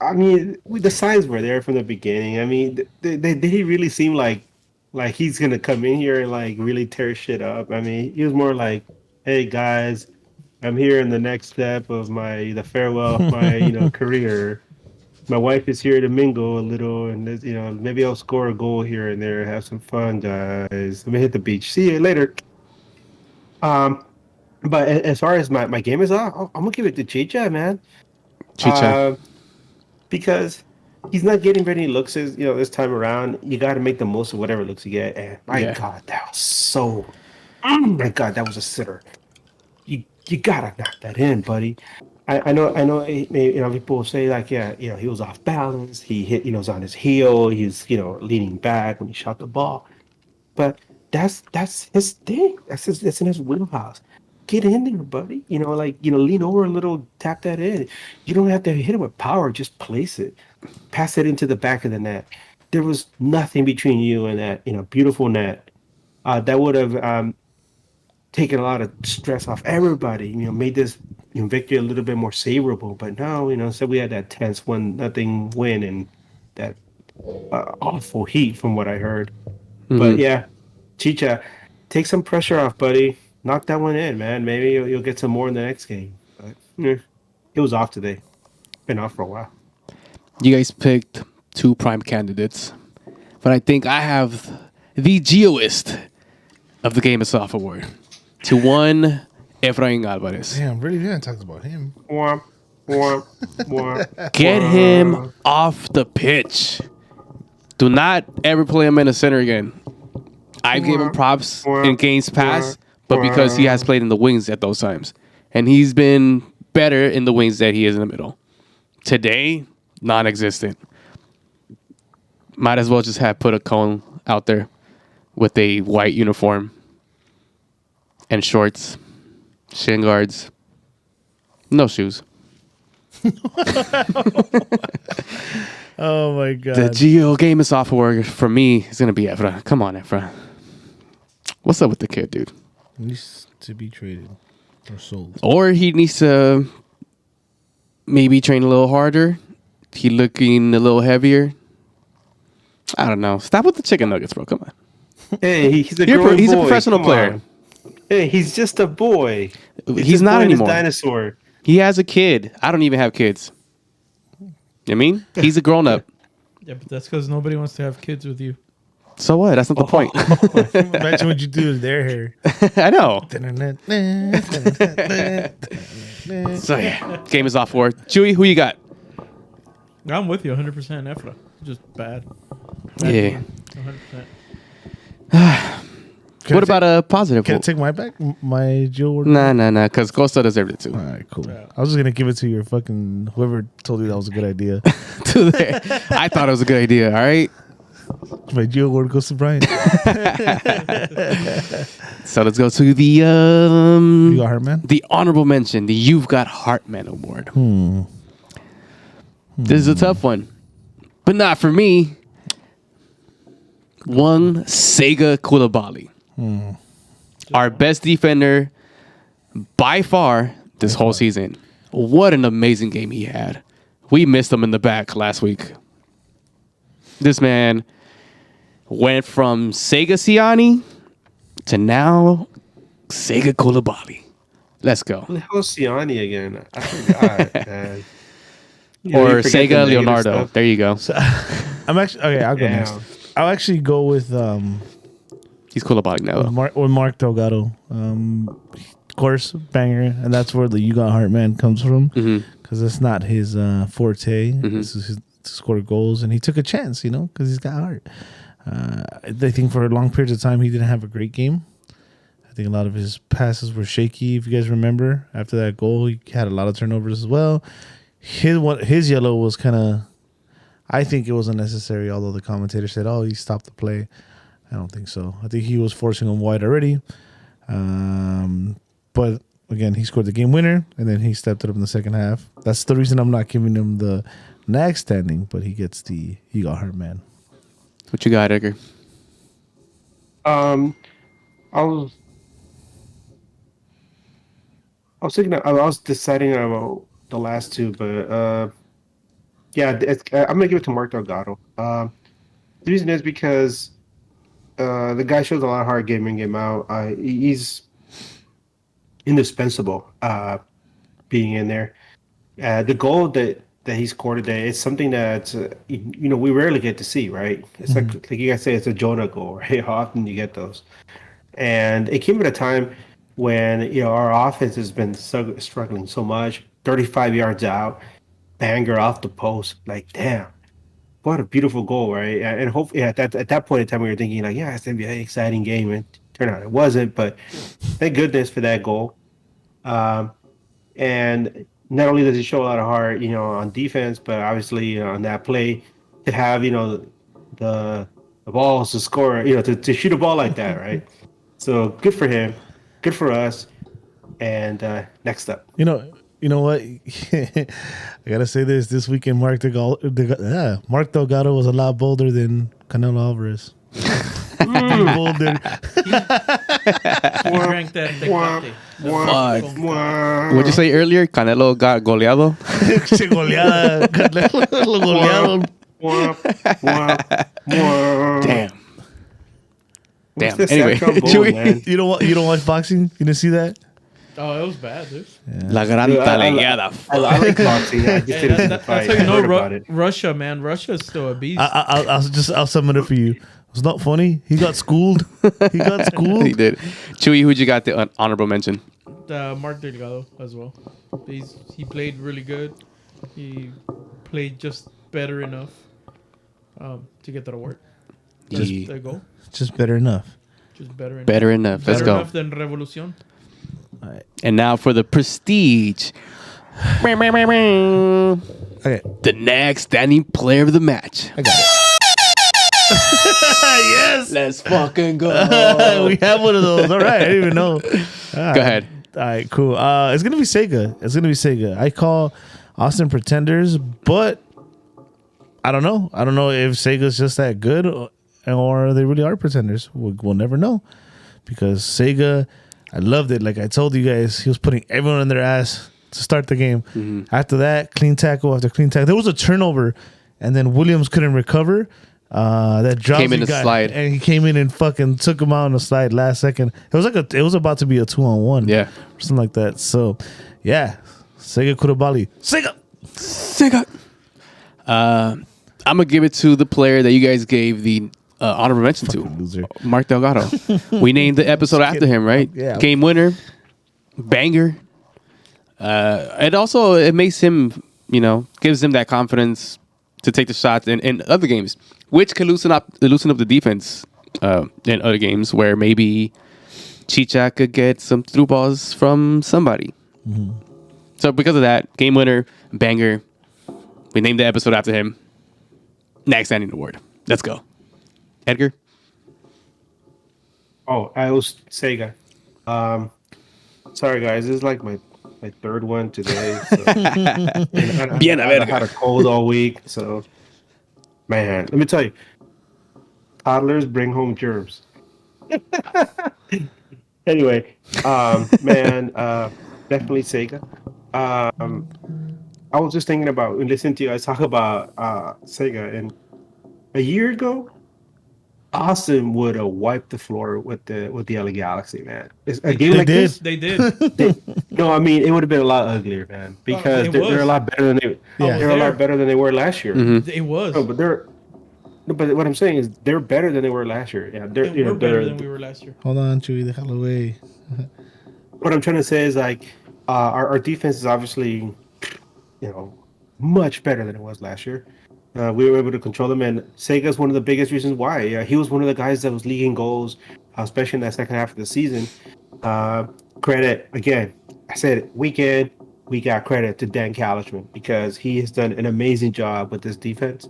The signs were there from the beginning. I mean, did he really seem like he's gonna come in here and like really tear shit up? I mean, he was more like, "Hey guys, I'm here in the next step of the farewell of my career. My wife is here to mingle a little, and maybe I'll score a goal here and there, have some fun, guys. Let me hit the beach. See you later." But as far as my game is off, I'm gonna give it to Chicha, man. Chicha. Because he's not getting any looks this time around. You got to make the most of whatever looks you get. And my God, that was so. Oh my God, that was a sitter. You gotta knock that in, buddy. I know. People say like, he was off balance. He hit, was on his heel. He's leaning back when he shot the ball. But that's his thing. That's in his wheelhouse. Get in there, buddy. Lean over a little, tap that in. You don't have to hit it with power. Just place it. Pass it into the back of the net. There was nothing between you and that, beautiful net. That would have taken a lot of stress off everybody. Made this victory a little bit more savorable. But no, so we had that tense 1-0 win and that awful heat from what I heard. Mm-hmm. But yeah, Chicha, take some pressure off, buddy. Knock that one in, man. Maybe you'll get some more in the next game. But it was off today. Been off for a while. You guys picked two prime candidates, but I think I have the geoist of the Game of Soft Award to one Efrain Alvarez. Damn, really didn't talk about him. Get him off the pitch. Do not ever play him in the center again. I gave him props in games past, but because he has played in the wings at those times. And he's been better in the wings than he is in the middle. Today, non-existent. Might as well just have put a cone out there with a white uniform and shorts, shin guards, no shoes. Oh my God. The Geo Game of Software for me is going to be Efra. Come on, Efra. What's up with the kid, dude? He needs to be traded or sold. Or he needs to maybe train a little harder. He looking a little heavier. I don't know. Stop with the chicken nuggets, bro. Come on. Hey, he's a growing he's boy. A professional player. Hey, he's just a boy. He's not anymore. Dinosaur. He has a kid. I don't even have kids. You mean? He's a grown up. Yeah, but that's because nobody wants to have kids with you. So what? That's not the point. Imagine what you do to their hair. I know. So yeah, game is off war. Chewy, who you got? I'm with you 100%. Efra. Just bad. Yeah. 100%. What about a positive? Can I take my back? My Joe Award? Nah. Because Costa deserved it too. All right, cool. Yeah. I was just going to give it to your fucking whoever told you that was a good idea. I thought it was a good idea. All right. My Geo Award goes to Brian. So let's go to the You got Heartman? The honorable mention, the You've Got Heartman Award. This is a tough one, but not for me. One Sega Koulibaly, our best defender by far this whole season. What an amazing game he had. We missed him in the back last week. This man went from Sega Siani to now Sega Koulibaly. Let's go. Who the hell is Siani again? I forgot, man. Or Sega Leonardo. Stuff. There you go. So, I'm actually okay. I'll go next. I'll actually go with he's Koulibaly now. With Mark Delgado. of course, banger, and that's where the "You Got Heart, Man" comes from, because it's not his forte. This is his to score goals, and he took a chance, because he's got heart. I think for long periods of time he didn't have a great game. I think a lot of his passes were shaky. If you guys remember, after that goal, he had a lot of turnovers as well. His yellow was kind of, I think it was unnecessary. Although the commentator said, "Oh, he stopped the play." I don't think so. I think he was forcing him wide already. But again, he scored the game winner, and then he stepped it up in the second half. That's the reason I'm not giving him the nag standing, but he gets the "You Got Heart, Man." What you got, Edgar? I was thinking. I was deciding about the last two, but yeah, I'm gonna give it to Mark Delgado. The reason is because the guy shows a lot of heart game in, game out. He's indispensable being in there. The goal that he scored today is something that we rarely get to see, right? It's like you guys say, it's a Jonah goal, right? How often you get those? And it came at a time when our offense has been struggling so much. 35 yards out, banger off the post. Like, damn, what a beautiful goal, right? And hopefully at that point in time, we were thinking like, yeah, it's gonna be an exciting game, and turned out it wasn't. But thank goodness for that goal. And not only does he show a lot of heart, on defense, but obviously on that play to have the balls to score, to shoot a ball like that, right? So good for him, good for us. And next up, You know what? I gotta say this weekend, Mark Delgado was a lot bolder than Canelo Alvarez. Bolder. He drank that Tecate. What'd you say earlier? Canelo got goleado. Se goleada. Canelo lo golearon. Damn. What's Damn. this Anyway, sad trombone, Chewy. man? You don't watch boxing? You didn't see that? Oh, it was bad, dude. La gran Dude, I talegueada. like boxing. I just Hey, didn't see the that's fight. how you I know heard about it. Russia, man. Russia's still a beast. I'll sum it up for you. It's not funny. He got schooled. He got schooled. He did. Chewy, who'd you got the honorable mention? Mark Delgado as well. He played really good. He played just better enough to get that award. Just a goal. Just better enough. Just better enough. Better enough. Let's Better go. enough than Revolucion. And now for the prestige. Okay. The next standing player of the match. I got it. Yes. Let's fucking go. We have one of those. All right. I didn't even know. Go ahead. All right, cool. It's gonna be Sega. I call Austin pretenders, but I don't know. I don't know if Sega's just that good or they really are pretenders. We'll never know, because Sega, I loved it. Like I told you guys, he was putting everyone in their ass to start the game. After that, clean tackle after clean tackle. There was a turnover, and then Williams couldn't recover. That Came in drowsy a guy, slide. and he came in and fucking took him out on the slide last second. It was about to be a 2-on-1, Yeah. or something like that. So, yeah, Sega Kurabali, Sega. I'm gonna give it to the player that you guys gave the honorable mention to, loser. Mark Delgado. We named the episode after him, right? Yeah. Game winner, banger. And also it makes him, gives him that confidence to take the shots in other games, which can loosen up the defense in other games where maybe Chicha could get some through balls from somebody. So because of that, game winner, banger. We named the episode after him. Next standing award. Let's go. Edgar? Oh, I was Sega. Sorry guys, this is like my third one today. So. Bien, a I verga. had a cold all week, so man, let me tell you, toddlers bring home germs. Anyway, man, definitely Sega. I was just thinking about and listening to you guys talk about Sega, and a year ago, Austin would have wiped the floor with the LA Galaxy, man. A game like did. this, They did. no, I mean it would have been a lot uglier, man, because it they're was. a lot better than they Yeah. they're a lot better than they were last year. It was. No, but what I'm saying is they're better than they were last year. Yeah, We're better than we were last year. Hold on, Chewy, déjalo away. what I'm trying to say is like our defense is obviously, you know, much better than it was last year. We were able to control them, and Sega's one of the biggest reasons why. He was one of the guys that was leading goals, especially in that second half of the season. Uh, Credit again. I said it, weekend. We got credit to Dan Calichman because he has done an amazing job with this defense.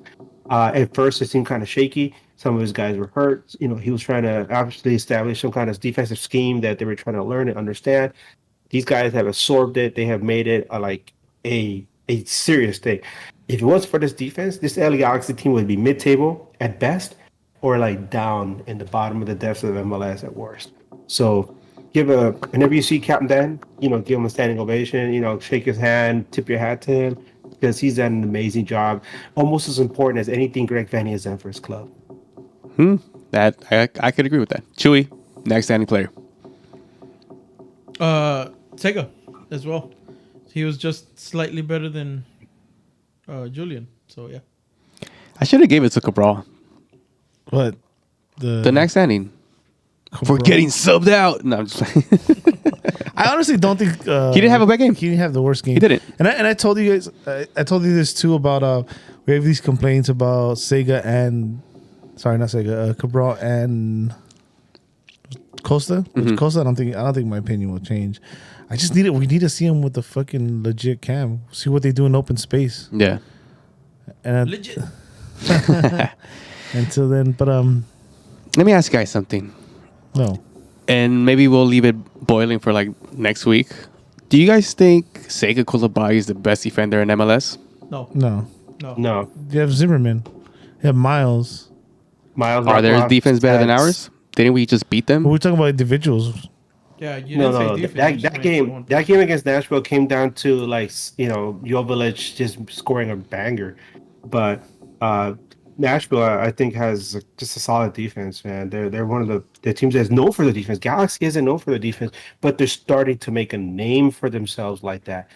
At first, it seemed kind of shaky. Some of his guys were hurt. He was trying to obviously establish some kind of defensive scheme that they were trying to learn and understand. These guys have absorbed it. They have made it like a serious thing. If it wasn't for this defense, this LA Galaxy team would be mid-table at best, or like down in the bottom of the depths of MLS at worst. So whenever you see Captain Dan, give him a standing ovation. Shake his hand, tip your hat to him because he's done an amazing job, almost as important as anything Greg Vanney has done for his club. That I could agree with that. Chewy, next standing player. Sega as well. He was just slightly better than Julian. So yeah. I should have gave it to Cabral. What? The next standing. For getting subbed out. No, I'm just playing. I honestly don't think He didn't have a bad game. He didn't have the worst game. He didn't. And I told you guys, I told you this too about we have these complaints about Sega and sorry, not Sega, Cabral and Costa. Costa, I don't think my opinion will change. I just we need to see him with the fucking legit cam. See what they do in open space. Yeah. And Legit. until then, but Let me ask you guys something. no. And maybe we'll leave it boiling for like next week. Do you guys think Sega Koulibaly is the best defender in MLS? No. No. No, You have Zimmerman. You have Miles. Miles. Are their Markloff, defense better than Stats. ours? Didn't we just beat them? But we're talking about individuals. Yeah, you No, didn't no, say defense. that game against Nashville came down to like Jovic just scoring a banger, but Nashville I think has just a solid defense, man. They're one of the teams that's known for the defense. Galaxy isn't known for the defense, but they're starting to make a name for themselves like that.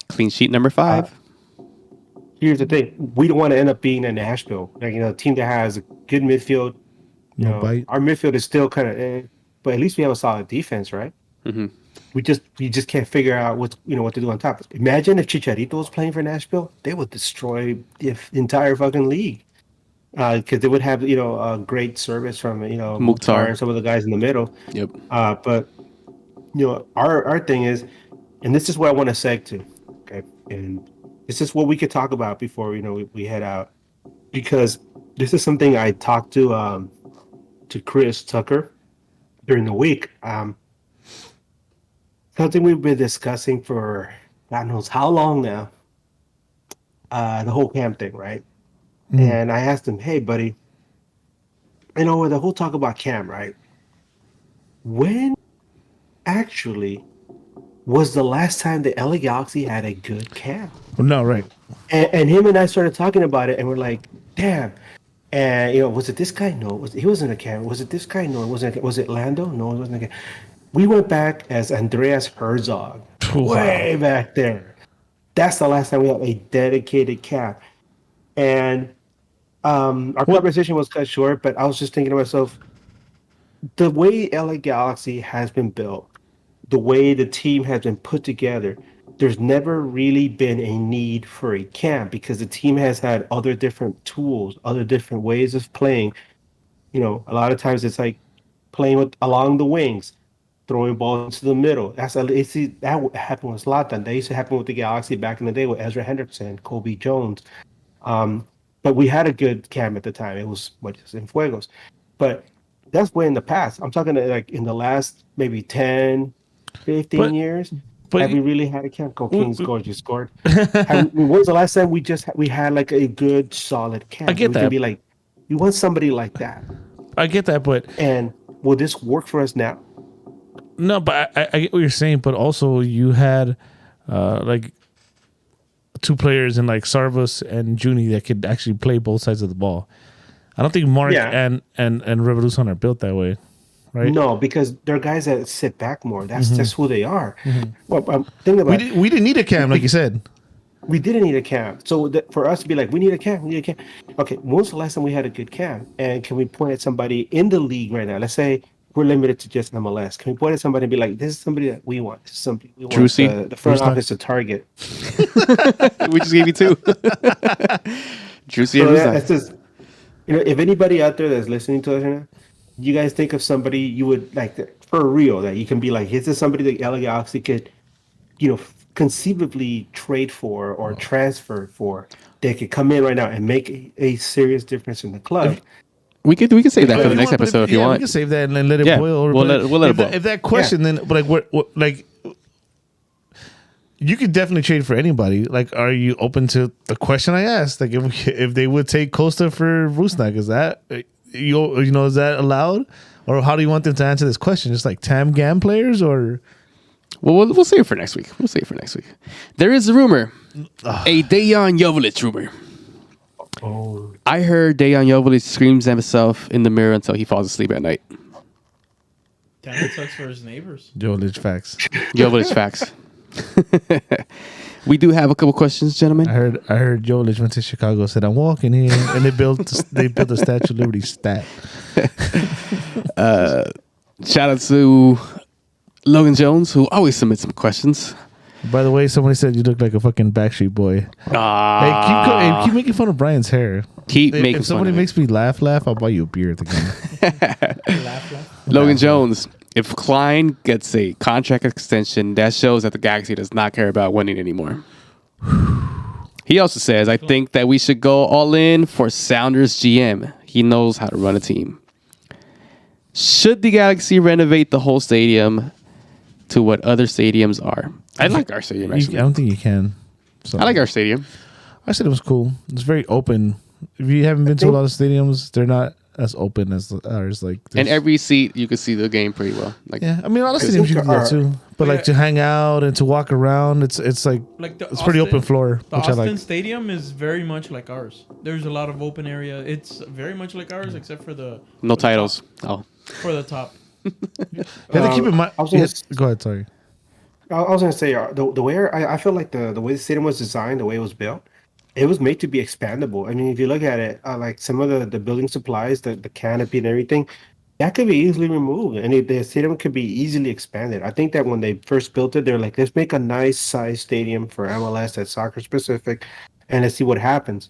Clean sheet number 5. Here's the thing: we don't want to end up being in Nashville, like a team that has a good midfield. No bite. Our midfield is still kind of, but at least we have a solid defense, right? Mm-hmm. We just can't figure out what to do on top. Imagine if Chicharito was playing for Nashville, they would destroy the entire fucking league because they would have a great service from Mukhtar and some of the guys in the middle. Yep. But our thing is, and this is what I want to seg to, okay, and this is what we could talk about before we head out, because this is something I talked to Chris Tucker during the week. Something we've been discussing for God knows how long now. The whole camp thing, right? And I asked him, "Hey, buddy, with the whole talk about camp, right? When actually was the last time the LA Galaxy had a good camp?" No, right. And him and I started talking about it, and we're like, "Damn." And was it this guy? No, he wasn't a camp. Was it this guy? No, it wasn't. Was it Lando? No, it wasn't a camp. We went back as Andreas Herzog, way back there. That's the last time we had a dedicated camp. And our conversation was cut short, but I was just thinking to myself, the way LA Galaxy has been built, the way the team has been put together, there's never really been a need for a camp because the team has had other different tools, other different ways of playing. A lot of times it's like playing along the wings, throwing balls into the middle. That happened with Zlatan. That used to happen with the Galaxy back in the day with Ezra Henderson, Kobe Jones. But we had a good cam at the time. It was in Fuegos. But that's way in the past. I'm talking like in the last maybe 10, 15 years. Have we really had a camp? Go Kings scored, you scored. When was the last time we had like a good solid camp? I get that. Can be like, you want somebody like that. I get that, but And will this work for us now? no, but I get what you're saying, but also you had like two players in like Sarvas and Juni that could actually play both sides of the ball. I don't think Mark and Revolution are built that way, right? No, because they're guys that sit back more. That's just who they are. Well, think about it. We didn't need a cam, like you said. We didn't need a camp. So for us to be like, we need a camp, we need a camp. Okay, when was the last time we had a good camp? And can we point at somebody in the league right now? Let's say we're limited to just MLS. Can we point at somebody and be like, this is somebody that we want. This is somebody we want. Juicy. The front office to target. We just gave you two. Juicy and So Rusnak. that's just, if anybody out there that's listening to us right now, you guys think of somebody you would like for real that you can be like, this is somebody that LA Galaxy could, conceivably trade for or transfer for. They could come in right now and make a serious difference in the club. We could save that for the next episode if you We want. can save that and then let it Yeah, boil. we'll let it boil. If that question, then but like you could definitely trade for anybody. Like, are you open to the question I asked? Like, if they would take Costa for Rusnak, is that is that allowed? Or how do you want them to answer this question? Just like Tam Gam players, or Well, we'll save it for next week. There is a rumor, a Dejan Joveljic rumor. Oh, I heard Dejan Joveljic screams at himself in the mirror until he falls asleep at night. Damn, it sucks for his neighbors. Joe Lidge facts. Joveljic facts. We do have a couple questions, gentlemen. I heard Joe Lidge went to Chicago, said I'm walking here, and they built the Statue of Liberty stat. Shout out to Logan Jones, who always submits some questions. By the way, somebody said you look like a fucking Backstreet Boy. Hey, keep making fun of Brian's hair. Keep making If somebody fun of makes me laugh, I'll buy you a beer at the game. Laugh. Logan Jones. If Klein gets a contract extension, that shows that the Galaxy does not care about winning anymore. He also says, I think that we should go all in for Sounders GM. He knows how to run a team. Should the Galaxy renovate the whole stadium to what other stadiums are? I like our stadium, I actually. don't think you can. So. I like our stadium. I said it was cool. It's very open. If you haven't been to a lot of stadiums, they're not as open as ours. Like, And every seat, you can see the game pretty well. Like, yeah, I mean, a lot of stadiums you can do that too. But like to hang out and to walk around, it's like it's pretty open floor, The which I Austin like. Stadium is very much like ours. There's a lot of open area. It's very much like ours, except for the no for the titles. top. Oh. For the top. You have to keep in mind. I was gonna s- Go ahead, sorry. I was gonna say the way I feel like the way the stadium was designed, the way it was built, it was made to be expandable. I mean, if you look at it, like some of the building supplies, the canopy and everything, that could be easily removed, and the stadium could be easily expanded. I think that when they first built it, they're like, let's make a nice size stadium for MLS that's soccer specific, and let's see what happens.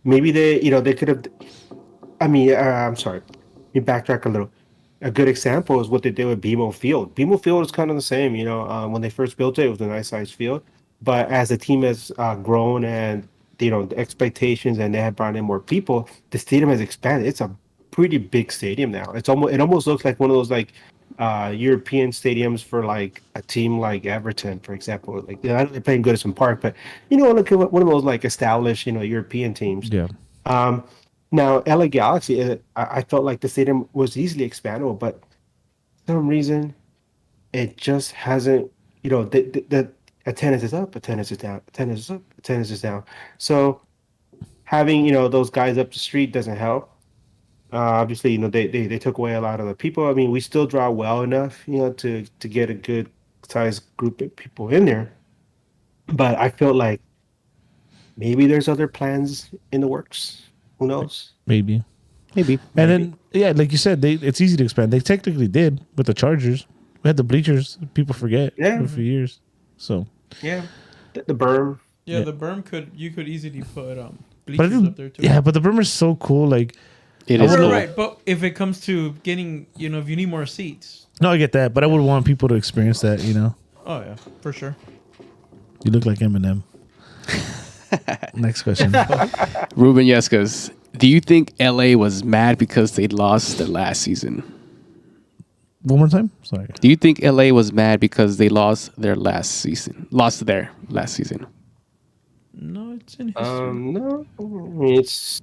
Maybe they could have. I mean, I'm sorry. Let me backtrack a little. A good example is what they did with BMO Field. BMO Field is kind of the same. When they first built it, it was a nice sized field. But as the team has grown and the expectations and they have brought in more people, the stadium has expanded. It's a pretty big stadium now. It almost looks like one of those like European stadiums for like a team like Everton, for example. Like, I know they're playing Goodison Park, but look at one of those like established European teams. Yeah. Now, LA Galaxy, I felt like the stadium was easily expandable, but for some reason, it just hasn't. The attendance is up, attendance is down, attendance is up, attendance is down. So having those guys up the street doesn't help. Obviously, they took away a lot of the people. I mean, we still draw well enough, to get a good sized group of people in there. But I feel like maybe there's other plans in the works. Who knows? Maybe. Maybe. And then, yeah, like you said, it's easy to expand. They technically did with the Chargers. We had the bleachers. People forget for a few years. So Yeah, the berm. Yeah, Yeah. the berm you could easily put but I bleachers think, up there too. yeah, but the Bremer's so cool. Like, It is Right, cool. right. But if it comes to getting, if you need more seats, no, I get that, but I would want people to experience that. oh yeah, for sure. You look like Eminem. Next question. Ruben Yescas, do you think LA was mad because they lost the last season? One more time. Sorry. Do you think LA was mad because they lost their last season? Lost their last season. No, it's in history. No, I mean, it's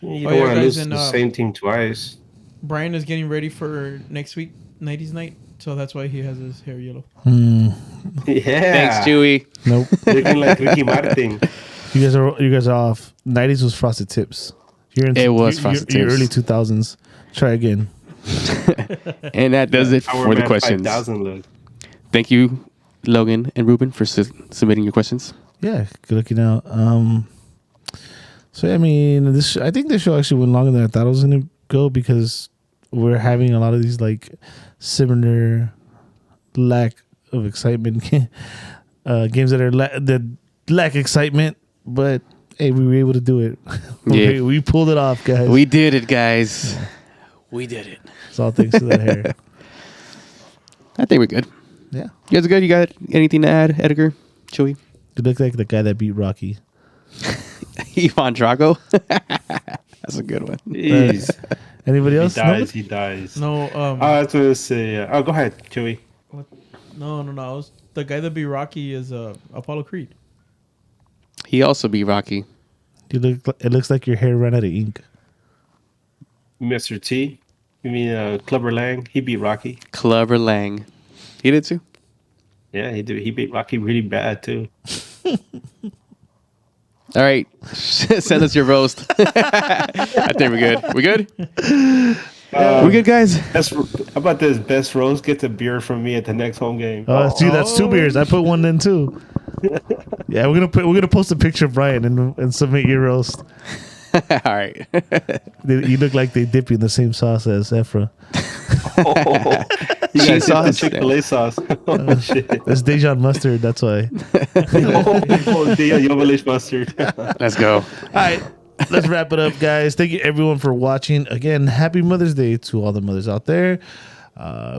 you Oh, don't yeah, want to guys, lose and, the same team twice. Brian is getting ready for next week, 90s night, so that's why he has his hair yellow. Yeah, Thanks, Chewy. Nope. looking like Ricky Martin. You guys are off. 90s was Frosted Tips. It was Frosted You're Tips. early 2000s. Try again. And that does it Our for the man questions. 5000 look. Thank you, Logan and Ruben, for submitting your questions. Yeah, good looking out. So I mean, I think this show actually went longer than I thought it was gonna go because we're having a lot of these like similar lack of excitement games that lack excitement, but hey, we were able to do it. Yeah. We pulled it off, guys. We did it, guys. We did it. It's all thanks to that hair. I think we're good. Yeah. You guys are good? You got anything to add, Edgar? Chewy? You look like the guy that beat Rocky. Ivan Drago? That's a good one. Jeez. Anybody He else? dies. He dies. No, I was going to say, go ahead, Chewy. what? No. I was, the guy that beat Rocky is Apollo Creed. He also beat Rocky. It looks like your hair ran out of ink. Mr. T. You mean Clubber Lang? He beat Rocky. Clubber Lang. He did too? Yeah, he did. He beat Rocky really bad too. All right. Send us your roast. I think we're good. We good? We good, guys? How about this? Best roast gets a beer from me at the next home game. See, that's 2 beers. I put one in too. Yeah, we're gonna post a picture of Brian and submit your roast. All right. You look like they dip you in the same sauce as Ephra. You guys sauce? the Chick-fil-A sauce. Oh shit! That's Dijon mustard. That's why. Yellowish mustard. Let's go. All right, let's wrap it up, guys. Thank you everyone for watching. Again, happy Mother's Day to all the mothers out there.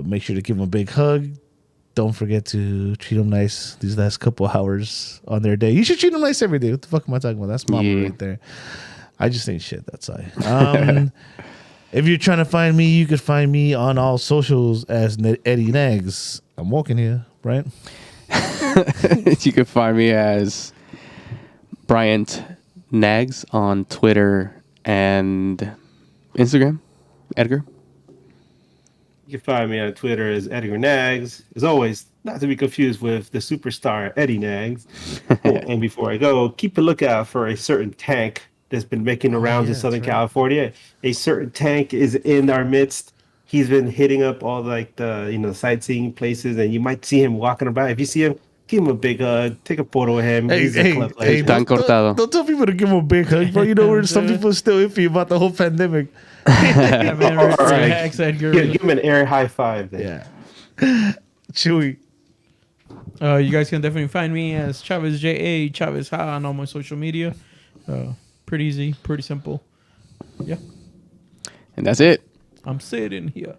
Make sure to give them a big hug. Don't forget to treat them nice these last couple hours on their day. You should treat them nice every day. What the fuck am I talking about? That's mama right there. I just ain't shit. That's why. If you're trying to find me, you can find me on all socials as Eddie Nags. I'm walking here, right? You can find me as Bryant Nags on Twitter and Instagram. Edgar? You can find me on Twitter as Edgar Nags. As always, not to be confused with the superstar Eddie Nags. And before I go, keep a lookout for a certain tank that's been making the rounds in Southern California. A certain tank is in our midst. He's been hitting up all like the sightseeing places, and you might see him walking about. If you see him, give him a big hug, take a photo of him. He's a club legend. Don't tell people to give him a big hug, bro. You know where some people are still iffy about the whole pandemic. Give him an air high five then. Yeah. Chewy. You guys can definitely find me as Chavez JA, Chavez Ha on all my social media. Pretty easy, pretty simple. Yeah. And that's it. I'm sitting here.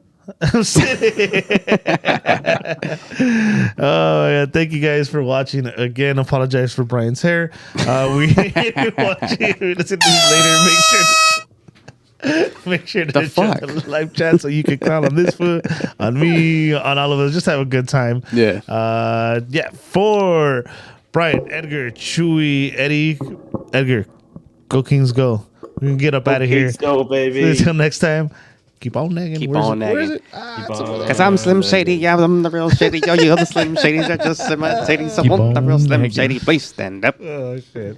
Oh yeah, thank you guys for watching. Again, apologize for Brian's hair. We listen to this later. Make sure to check the live chat so you can clown on this foot, on me, on all of us. Just have a good time. Yeah. For Brian, Edgar, Chewy, Eddie, Edgar, go Kings go. We can get up out of here. Kings go, baby. Until next time. Keep on nagging. Keep Where on is it? Where is nagging. it? Because I'm Slim Shady. Yeah, I'm the real Shady. Yo, you other Slim Shadys are just Slim Shady. So Keep I'm the real on Slim nagging. Shady. Please stand up. Oh, shit.